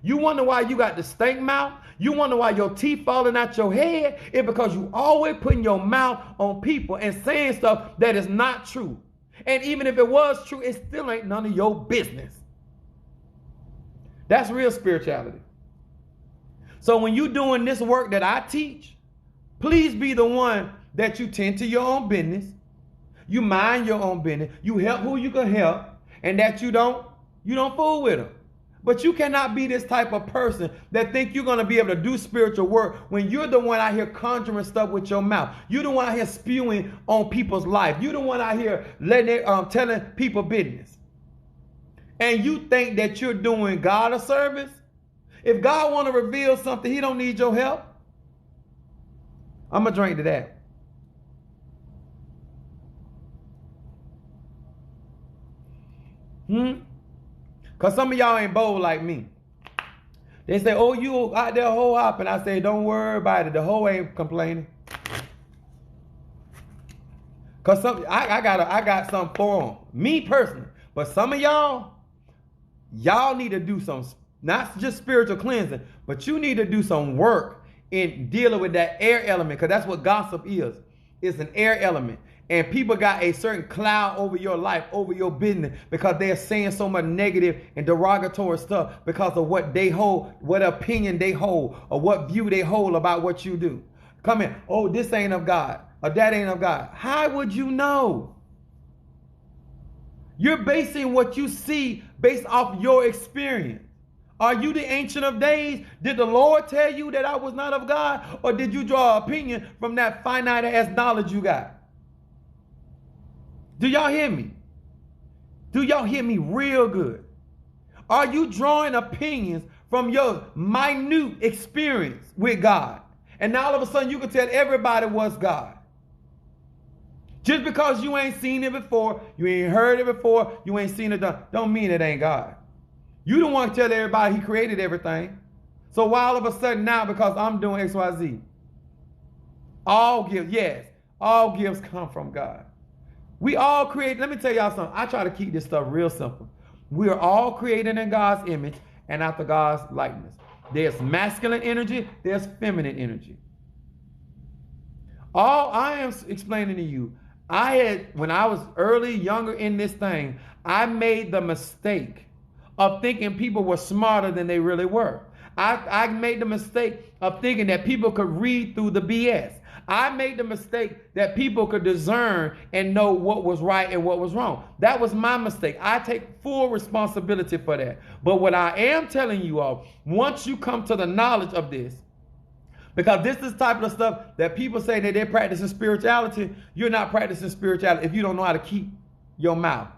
You wonder why you got the stank mouth? You wonder why your teeth falling out your head? It's because you always putting your mouth on people and saying stuff that is not true. And even if it was true, it still ain't none of your business. That's real spirituality. So when you're doing this work that I teach, please be the one that you tend to your own business. You mind your own business. You help who you can help, and that you don't fool with them. But you cannot be this type of person that think you're going to be able to do spiritual work when you're the one out here conjuring stuff with your mouth. You're the one out here spewing on people's life. You're the one out here telling people business. And you think that you're doing God a service? If God want to reveal something, he don't need your help. I'm going to drink to that. Because some of y'all ain't bold like me. They say, oh, you out there hoe hopping. I say, don't worry about it. The hoe ain't complaining. Because I got something for them. Me personally. But some of y'all need to do some, not just spiritual cleansing, but you need to do some work in dealing with that air element. Because that's what gossip is. It's an air element. And people got a certain cloud over your life, over your business, because they're saying so much negative and derogatory stuff because of what they hold, what opinion they hold, or what view they hold about what you do. Come in, oh, this ain't of God, or that ain't of God. How would you know? You're basing what you see based off your experience. Are you the Ancient of Days? Did the Lord tell you that I was not of God? Or did you draw opinion from that finite ass knowledge you got? Do y'all hear me? Do y'all hear me real good? Are you drawing opinions from your minute experience with God? And now all of a sudden you can tell everybody what's God. Just because you ain't seen it before, you ain't heard it before, you ain't seen it done, don't mean it ain't God. You don't want to tell everybody he created everything. So why all of a sudden now, because I'm doing X, Y, Z? All gifts, yes, all gifts come from God. We all create, let me tell y'all something. I try to keep this stuff real simple. We are all created in God's image and after God's likeness. There's masculine energy, there's feminine energy. All I am explaining to you, when I was younger in this thing, I made the mistake of thinking people were smarter than they really were. I made the mistake of thinking that people could read through the BS. I made the mistake that people could discern and know what was right and what was wrong. That was my mistake. I take full responsibility for that. But what I am telling you all, once you come to the knowledge of this, because this is the type of stuff that people say that they're practicing spirituality, you're not practicing spirituality if you don't know how to keep your mouth.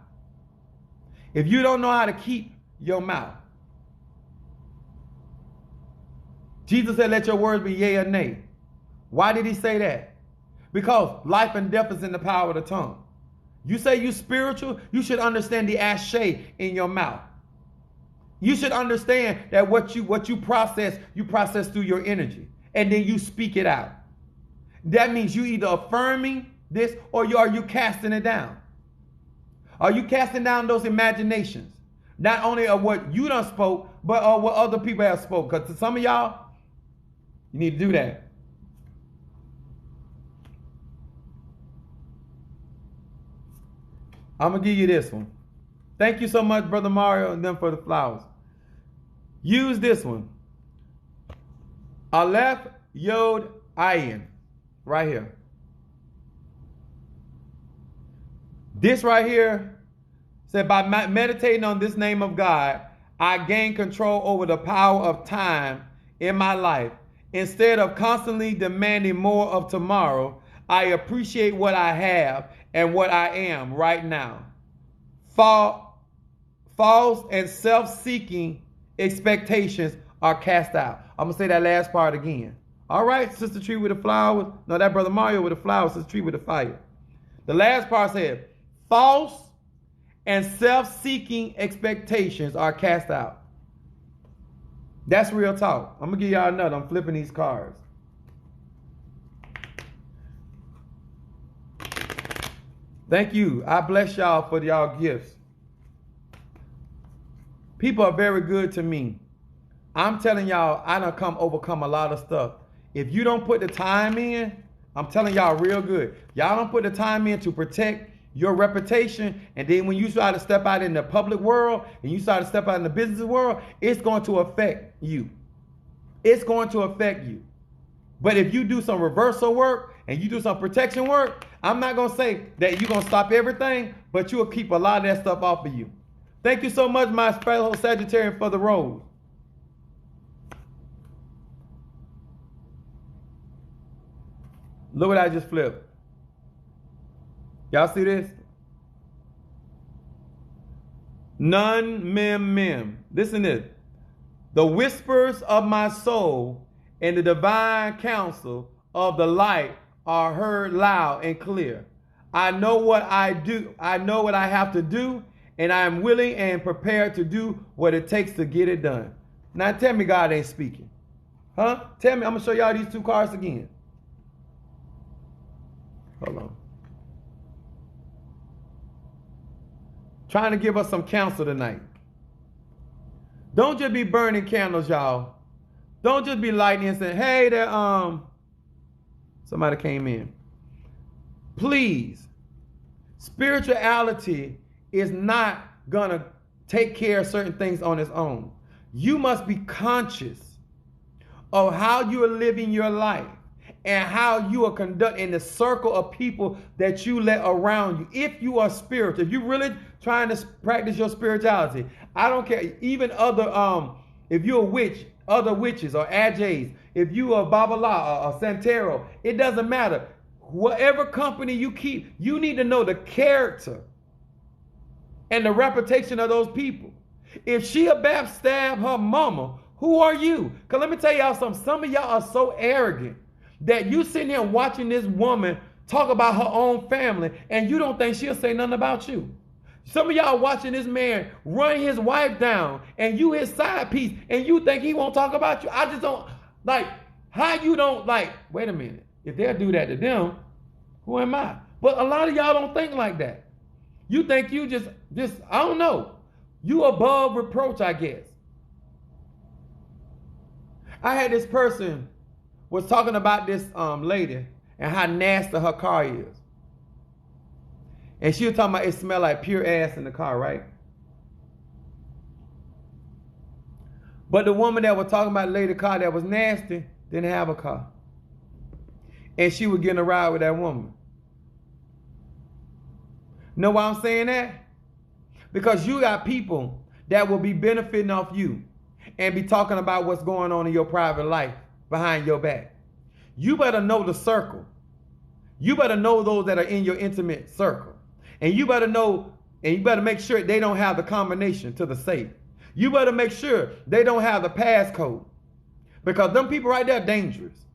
If you don't know how to keep your mouth. Jesus said, let your words be yea or nay. Why did he say that? Because life and death is in the power of the tongue. You say you spiritual, you should understand the ashe in your mouth. You should understand that what you process through your energy. And then you speak it out. That means you either affirming this or are you casting it down? Are you casting down those imaginations? Not only of what you done spoke, but of what other people have spoke. Because to some of y'all, you need to do that. I'm going to give you this one. Thank you so much, Brother Mario, and them for the flowers. Use this one. Aleph Yod Ayin. Right here. This right here said, by meditating on this name of God, I gain control over the power of time in my life. Instead of constantly demanding more of tomorrow, I appreciate what I have and what I am right now. False and self-seeking expectations are cast out. I'm going to say that last part again. All right, Sister Tree with the flowers. No, that Brother Mario with the flowers, Sister Tree with the fire. The last part said, false and self-seeking expectations are cast out. That's real talk. I'm going to give y'all another. I'm flipping these cards. Thank you. I bless y'all for y'all gifts. People are very good to me. I'm telling y'all, I done overcome a lot of stuff. If you don't put the time in, I'm telling y'all real good. Y'all don't put the time in to protect your reputation, and then when you try to step out in the public world and you start to step out in the business world, it's going to affect you. It's going to affect you. But if you do some reversal work and you do some protection work, I'm not going to say that you're going to stop everything, but you will keep a lot of that stuff off of you. Thank you so much, my fellow Sagittarian, for the rose. Look what I just flipped. Y'all see this? Nun mem mem. Listen to this. The whispers of my soul and the divine counsel of the light are heard loud and clear. I know what I do. I know what I have to do, and I am willing and prepared to do what it takes to get it done. Now tell me God ain't speaking. Huh? Tell me. I'm going to show y'all these two cards again. Hold on. Trying to give us some counsel tonight. Don't just be burning candles, y'all. Don't just be lighting and saying, hey, there, somebody came in. Please, spirituality is not gonna take care of certain things on its own. You must be conscious of how you are living your life and how you are conducting the circle of people that you let around you. If you are spiritual, if you're really trying to practice your spirituality, I don't care. Even other if you're a witch, other witches or Ajays, if you are Babala or Santero, it doesn't matter. Whatever company you keep, you need to know the character and the reputation of those people. If she a backstab her mama, who are you? Because let me tell y'all something. Some of y'all are so arrogant that you sitting here watching this woman talk about her own family and you don't think she'll say nothing about you. Some of y'all watching this man run his wife down and you his side piece and you think he won't talk about you. I just don't, like, how you don't, like, wait a minute. If they'll do that to them, who am I? But a lot of y'all don't think like that. You think you just, I don't know. You above reproach, I guess. I had this person was talking about this lady and how nasty her car is. And she was talking about it smelled like pure ass in the car, right? But the woman that was talking about the lady car that was nasty didn't have a car. And she was getting a ride with that woman. Know why I'm saying that? Because you got people that will be benefiting off you and be talking about what's going on in your private life behind your back. You better know the circle. You better know those that are in your intimate circle. And you better know, and you better make sure they don't have the combination to the safe. You better make sure they don't have the passcode. Because them people right there are dangerous.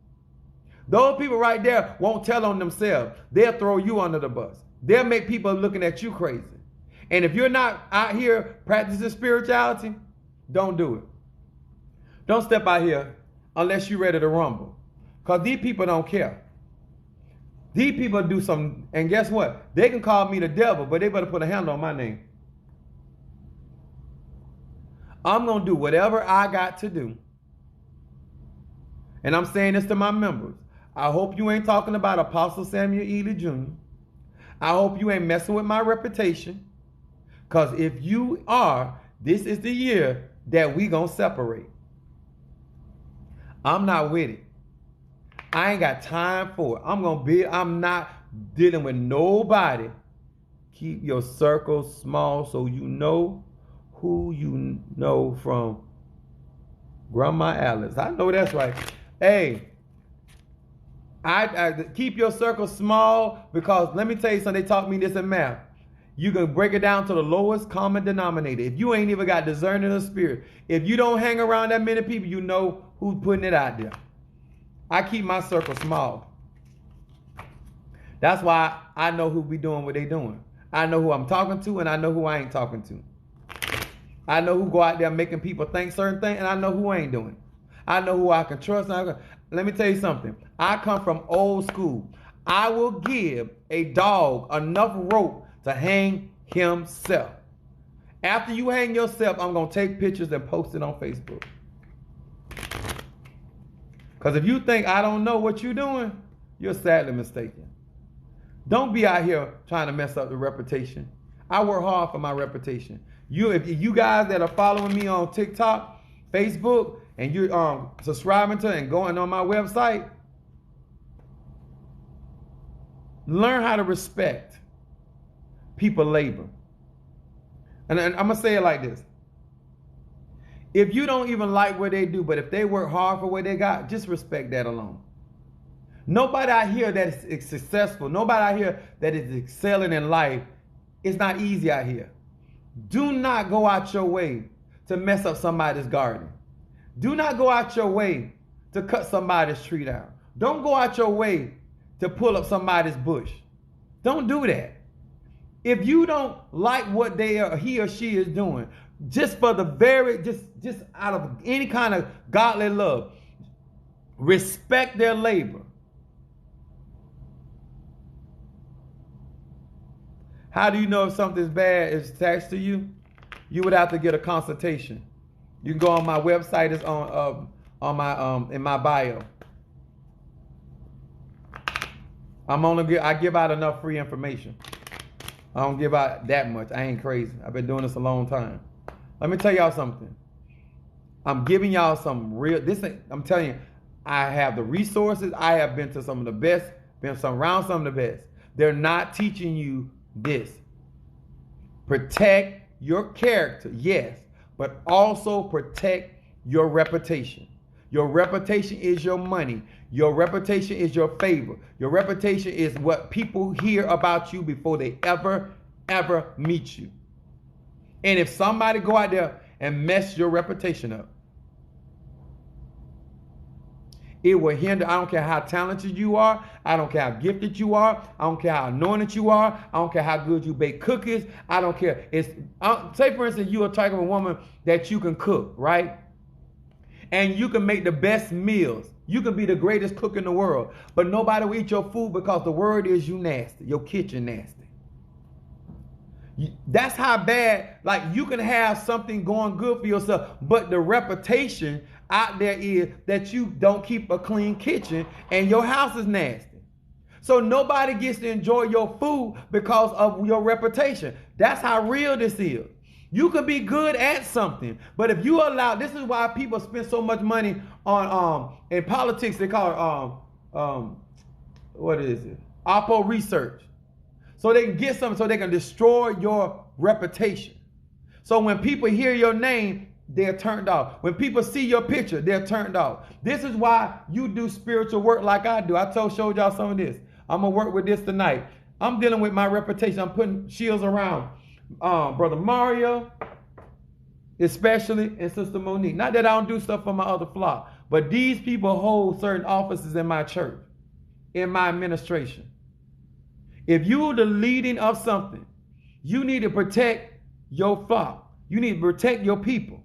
Those people right there won't tell on themselves. They'll throw you under the bus. They'll make people looking at you crazy. And if you're not out here practicing spirituality, don't do it. Don't step out here unless you're ready to rumble. Because these people don't care. These people do something, and guess what? They can call me the devil, but they better put a handle on my name. I'm going to do whatever I got to do. And I'm saying this to my members. I hope you ain't talking about Apostle Samuel Ely Jr. I hope you ain't messing with my reputation. Because if you are, this is the year that we going to separate. I'm not with it. I ain't got time for it. I'm not dealing with nobody. Keep your circle small so you know who you know from Grandma Alice. I know that's right. Hey, I keep your circle small because let me tell you something. They taught me this in math. You can break it down to the lowest common denominator. If you ain't even got discerning of spirit, if you don't hang around that many people, you know who's putting it out there. I keep my circle small. That's why I know who be doing what they doing. I know who I'm talking to and I know who I ain't talking to. I know who go out there making people think certain things and I know who ain't doing it. I know who I can trust. Let me tell you something. I come from old school. I will give a dog enough rope to hang himself. After you hang yourself, I'm going to take pictures and post it on Facebook. Because if you think I don't know what you're doing, you're sadly mistaken. Don't be out here trying to mess up the reputation. I work hard for my reputation. If you guys that are following me on TikTok, Facebook, and you're subscribing to and going on my website, learn how to respect people's labor. And I'm going to say it like this. If you don't even like what they do, but if they work hard for what they got, just respect that alone. Nobody out here that is successful, nobody out here that is excelling in life, it's not easy out here. Do not go out your way to mess up somebody's garden. Do not go out your way to cut somebody's tree down. Don't go out your way to pull up somebody's bush. Don't do that. If you don't like what he or she is doing, just for the just out of any kind of godly love, respect their labor. How do you know if something's bad is attached to you? You would have to get a consultation. You can go on my website. It's on my in my bio. I give out enough free information. I don't give out that much. I ain't crazy. I've been doing this a long time. Let me tell y'all something. I'm giving y'all some real. I'm telling you, I have the resources. I have been to some of the best. Been around some of the best. They're not teaching you this. Protect your character, yes, but also protect your reputation. Your reputation is your money. Your reputation is your favor. Your reputation is what people hear about you before they ever meet you. And if somebody go out there and mess your reputation up, it will hinder. I don't care how talented you are. I don't care how gifted you are. I don't care how anointed you are. I don't care how good you bake cookies. I don't care. Say, for instance, you're a type of a woman that you can cook, right? And you can make the best meals. You can be the greatest cook in the world. But nobody will eat your food because the word is you nasty. Your kitchen nasty. That's how bad, like, you can have something going good for yourself, but the reputation out there is that you don't keep a clean kitchen and your house is nasty. So nobody gets to enjoy your food because of your reputation. That's how real this is. You can be good at something, but if you allow, this is why people spend so much money on in politics. They call it what is it? Oppo research. So they can get something, so they can destroy your reputation. So when people hear your name, they're turned off. When people see your picture, they're turned off. This is why you do spiritual work like I do. I showed y'all some of this. I'm going to work with this tonight. I'm dealing with my reputation. I'm putting shields around Brother Mario, especially, and Sister Monique. Not that I don't do stuff for my other flock, but these people hold certain offices in my church, in my administration. If you're the leading of something, you need to protect your flock. You need to protect your people,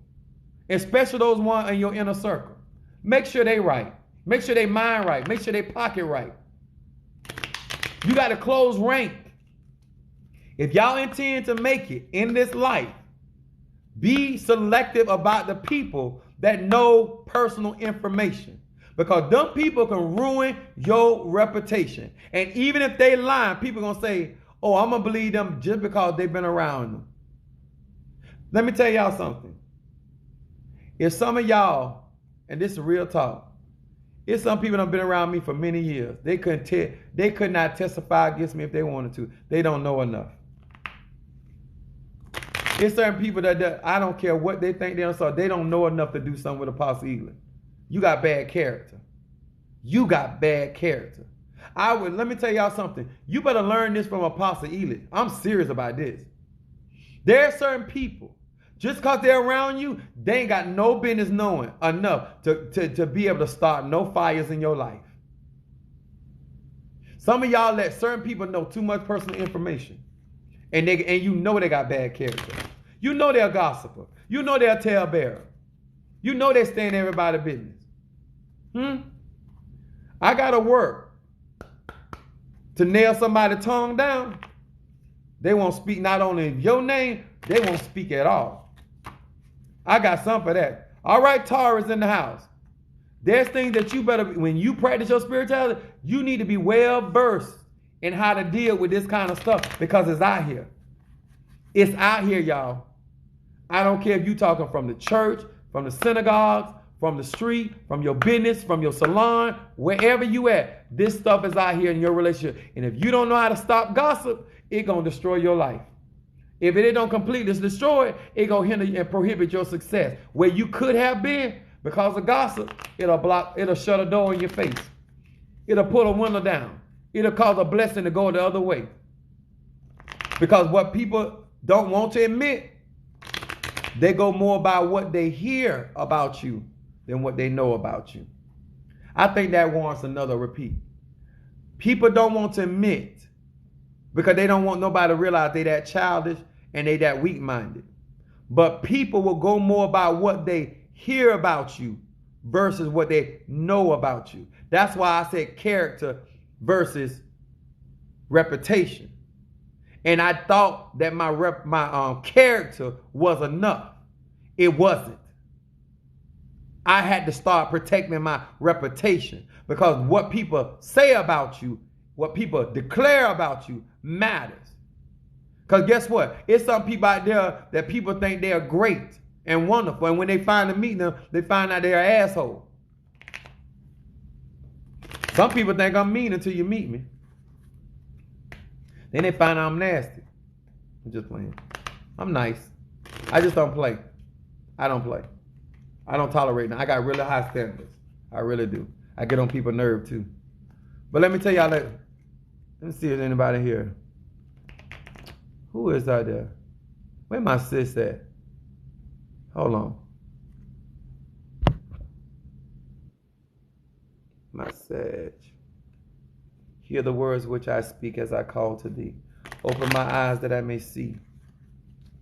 especially those ones in your inner circle. Make sure they right. Make sure they mind right. Make sure they pocket right. You got to close rank. If y'all intend to make it in this life, be selective about the people that know personal information. Because them people can ruin your reputation. And even if they lie, people going to say, oh, I'm going to believe them just because they've been around them. Let me tell y'all something. If some of y'all, and this is real talk, it's some people that have been around me for many years. They could not testify against me if they wanted to. They don't know enough. It's certain people that I don't care what they think they don't know enough to do something with Apostle Ely. You got bad character. You got bad character. Let me tell y'all something. You better learn this from Apostle Ely. I'm serious about this. There are certain people, just because they're around you, they ain't got no business knowing enough to be able to start no fires in your life. Some of y'all let certain people know too much personal information. And you know they got bad character. You know they're a gossiper. You know they're a talebearer. You know they stay in everybody's business. I got to work to nail somebody's tongue down. They won't speak not only your name, they won't speak at all. I got some for that. All right, Tara's in the house. There's things that you better, when you practice your spirituality, you need to be well versed in how to deal with this kind of stuff because it's out here. It's out here, y'all. I don't care if you're talking from the church, from the synagogues, from the street, from your business, from your salon, wherever you at. This stuff is out here in your relationship. And if you don't know how to stop gossip, it's going to destroy your life. If it don't completely destroy it, it's going to hinder and prohibit your success. Where you could have been because of gossip, it'll shut a door in your face. It'll pull a window down. It'll cause a blessing to go the other way. Because what people don't want to admit, they go more by what they hear about you than what they know about you. I think that warrants another repeat. People don't want to admit because they don't want nobody to realize they that childish and they that weak-minded. But people will go more by what they hear about you versus what they know about you. That's why I said character versus reputation. And I thought that my character was enough. It wasn't. I had to start protecting my reputation because what people say about you, what people declare about you matters. Because guess what? It's some people out there that people think they're great and wonderful. And when they finally meet them, they find out they're an asshole. Some people think I'm mean until you meet me. Then they find out I'm nasty. I'm just playing. I'm nice. I just don't play. I don't play. I don't tolerate that. I got really high standards. I really do. I get on people's nerve too. But let me tell y'all, let me see if there's anybody here. Who is out there? Where my sis at? Hold on. My Sag. Hear the words which I speak as I call to thee. Open my eyes that I may see.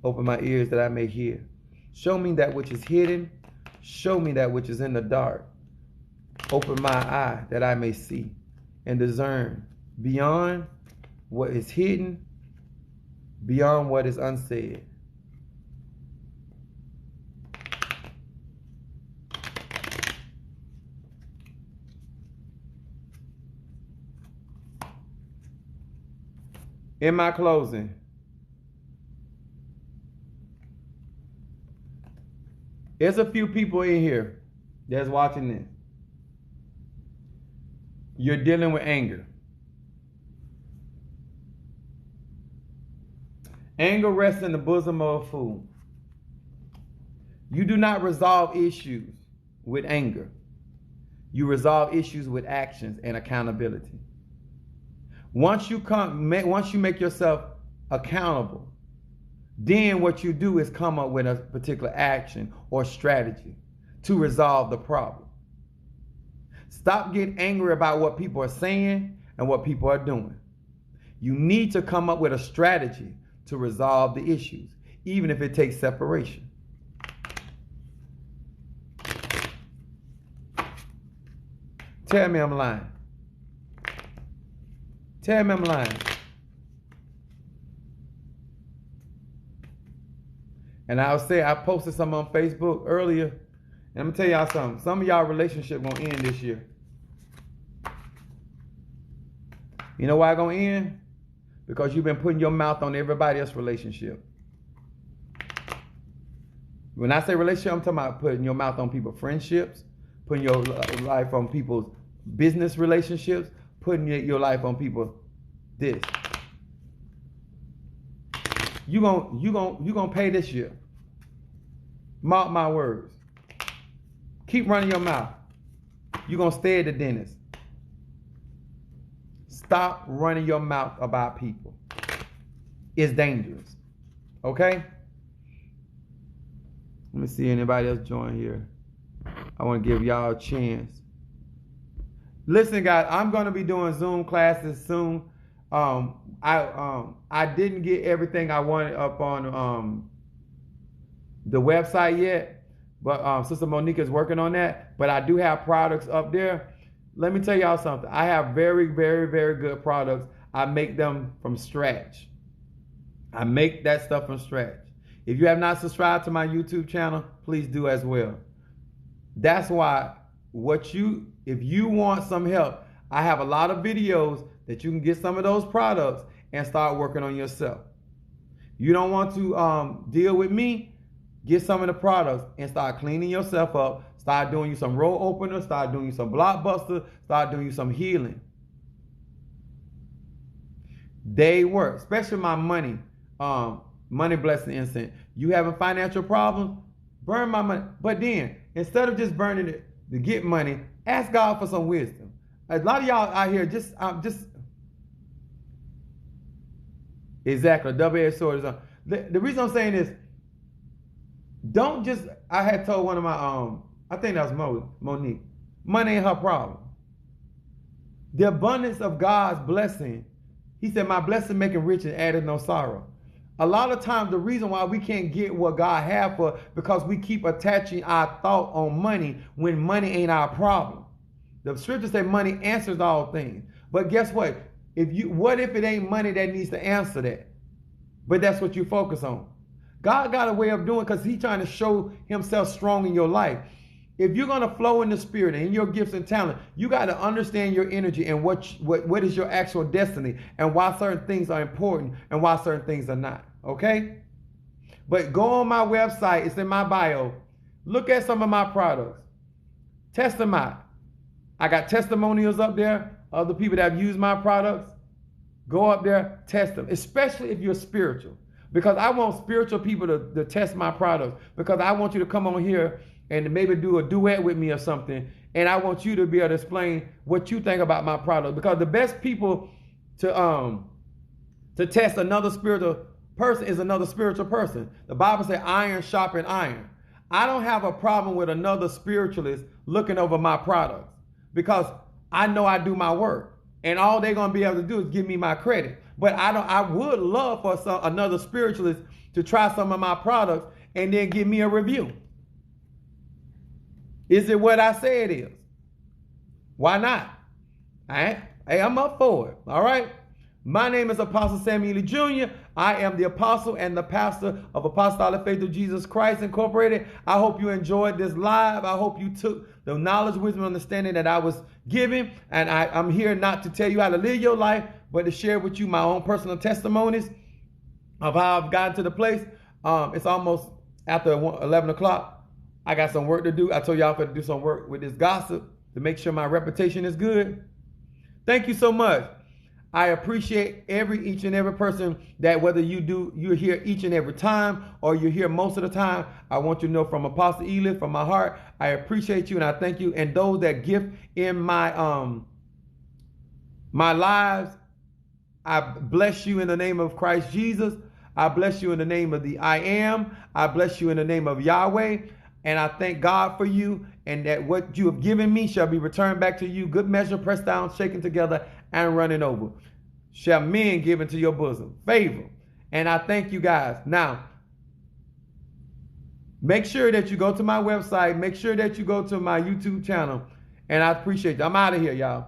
Open my ears that I may hear. Show me that which is hidden. Show me that which is in the dark. Open my eye that I may see and discern beyond what is hidden, beyond what is unsaid. In my closing, there's a few people in here that's watching this. You're dealing with anger. Anger rests in the bosom of a fool. You do not resolve issues with anger. You resolve issues with actions and accountability. Once you make yourself accountable, then what you do is come up with a particular action or strategy to resolve the problem. Stop getting angry about what people are saying and what people are doing. You need to come up with a strategy to resolve the issues, even if it takes separation. Tell me I'm lying. Tell me I'm lying. And I posted something on Facebook earlier, and I'm gonna tell y'all something. Some of y'all relationship gonna end this year. You know why it's gonna end? Because you've been putting your mouth on everybody else's relationship. When I say relationship, I'm talking about putting your mouth on people's friendships, putting your life on people's business relationships, putting your life on people this. You gonna pay this year. Mark my words. Keep running your mouth. You're gonna stay at the dentist. Stop running your mouth about people. It's dangerous. Okay? Let me see anybody else join here. I want to give y'all a chance. Listen, guys, I'm going to be doing Zoom classes soon. I didn't get everything I wanted up on the website yet, but Sister Monique is working on that. But I do have products up there. Let me tell y'all something. I have very, very, very good products. I make them from scratch. I make that stuff from scratch. If you have not subscribed to my YouTube channel, please do as well. That's why if you want some help, I have a lot of videos that you can get some of those products and start working on yourself. You don't want to deal with me, get some of the products and start cleaning yourself up. Start doing you some roll openers, start doing you some blockbuster, start doing you some healing. They work, especially my money blessing incense. You having financial problems? Burn my money. But then, instead of just burning it to get money, ask God for some wisdom. A lot of y'all out here just exactly, double-edged sword is on. The reason I'm saying this, don't just, I had told one of my, I think that was Monique, money ain't her problem. The abundance of God's blessing, he said, my blessing making rich and addeth no sorrow. A lot of times the reason why we can't get what God has for, because we keep attaching our thought on money when money ain't our problem. The scripture says money answers all things. But guess what? What if it ain't money that needs to answer that? But that's what you focus on. God got a way of doing, because he's trying to show himself strong in your life. If you're going to flow in the spirit and in your gifts and talent, you got to understand your energy and what is your actual destiny and why certain things are important and why certain things are not. Okay? But go on my website. It's in my bio. Look at some of my products. Test them out. I got testimonials up there of the people that have used my products. Go up there, test them, especially if you're spiritual. Because I want spiritual people to test my products. Because I want you to come on here and maybe do a duet with me or something. And I want you to be able to explain what you think about my product, because the best people to test another spiritual person is another spiritual person. The Bible says iron sharpen iron. I don't have a problem with another spiritualist looking over my products, because I know I do my work, and all they're gonna be able to do is give me my credit. But I would love for another spiritualist to try some of my products and then give me a review. Is it what I say it is? Why not? All right? Hey, I'm up for it. All right. My name is Apostle Samuel Jr. I am the apostle and the pastor of Apostolic Faith of Jesus Christ Incorporated. I hope you enjoyed this live. I hope you took the knowledge, wisdom, and understanding that I was giving. And I'm here not to tell you how to live your life, but to share with you my own personal testimonies of how I've gotten to the place. It's almost after 11 o'clock. I got some work to do. I told y'all I'm going to do some work with this gossip to make sure my reputation is good. Thank you so much. I appreciate each and every person that, whether you're here each and every time or you're here most of the time, I want you to know from Apostle Eli, from my heart, I appreciate you and I thank you. And those that gift in my my lives, I bless you in the name of Christ Jesus. I bless you in the name of the I Am. I bless you in the name of Yahweh. And I thank God for you, and that what you have given me shall be returned back to you. Good measure, pressed down, shaken together, and running over. Shall men give into your bosom. Favor. And I thank you guys. Now, make sure that you go to my website. Make sure that you go to my YouTube channel. And I appreciate you. I'm out of here, y'all.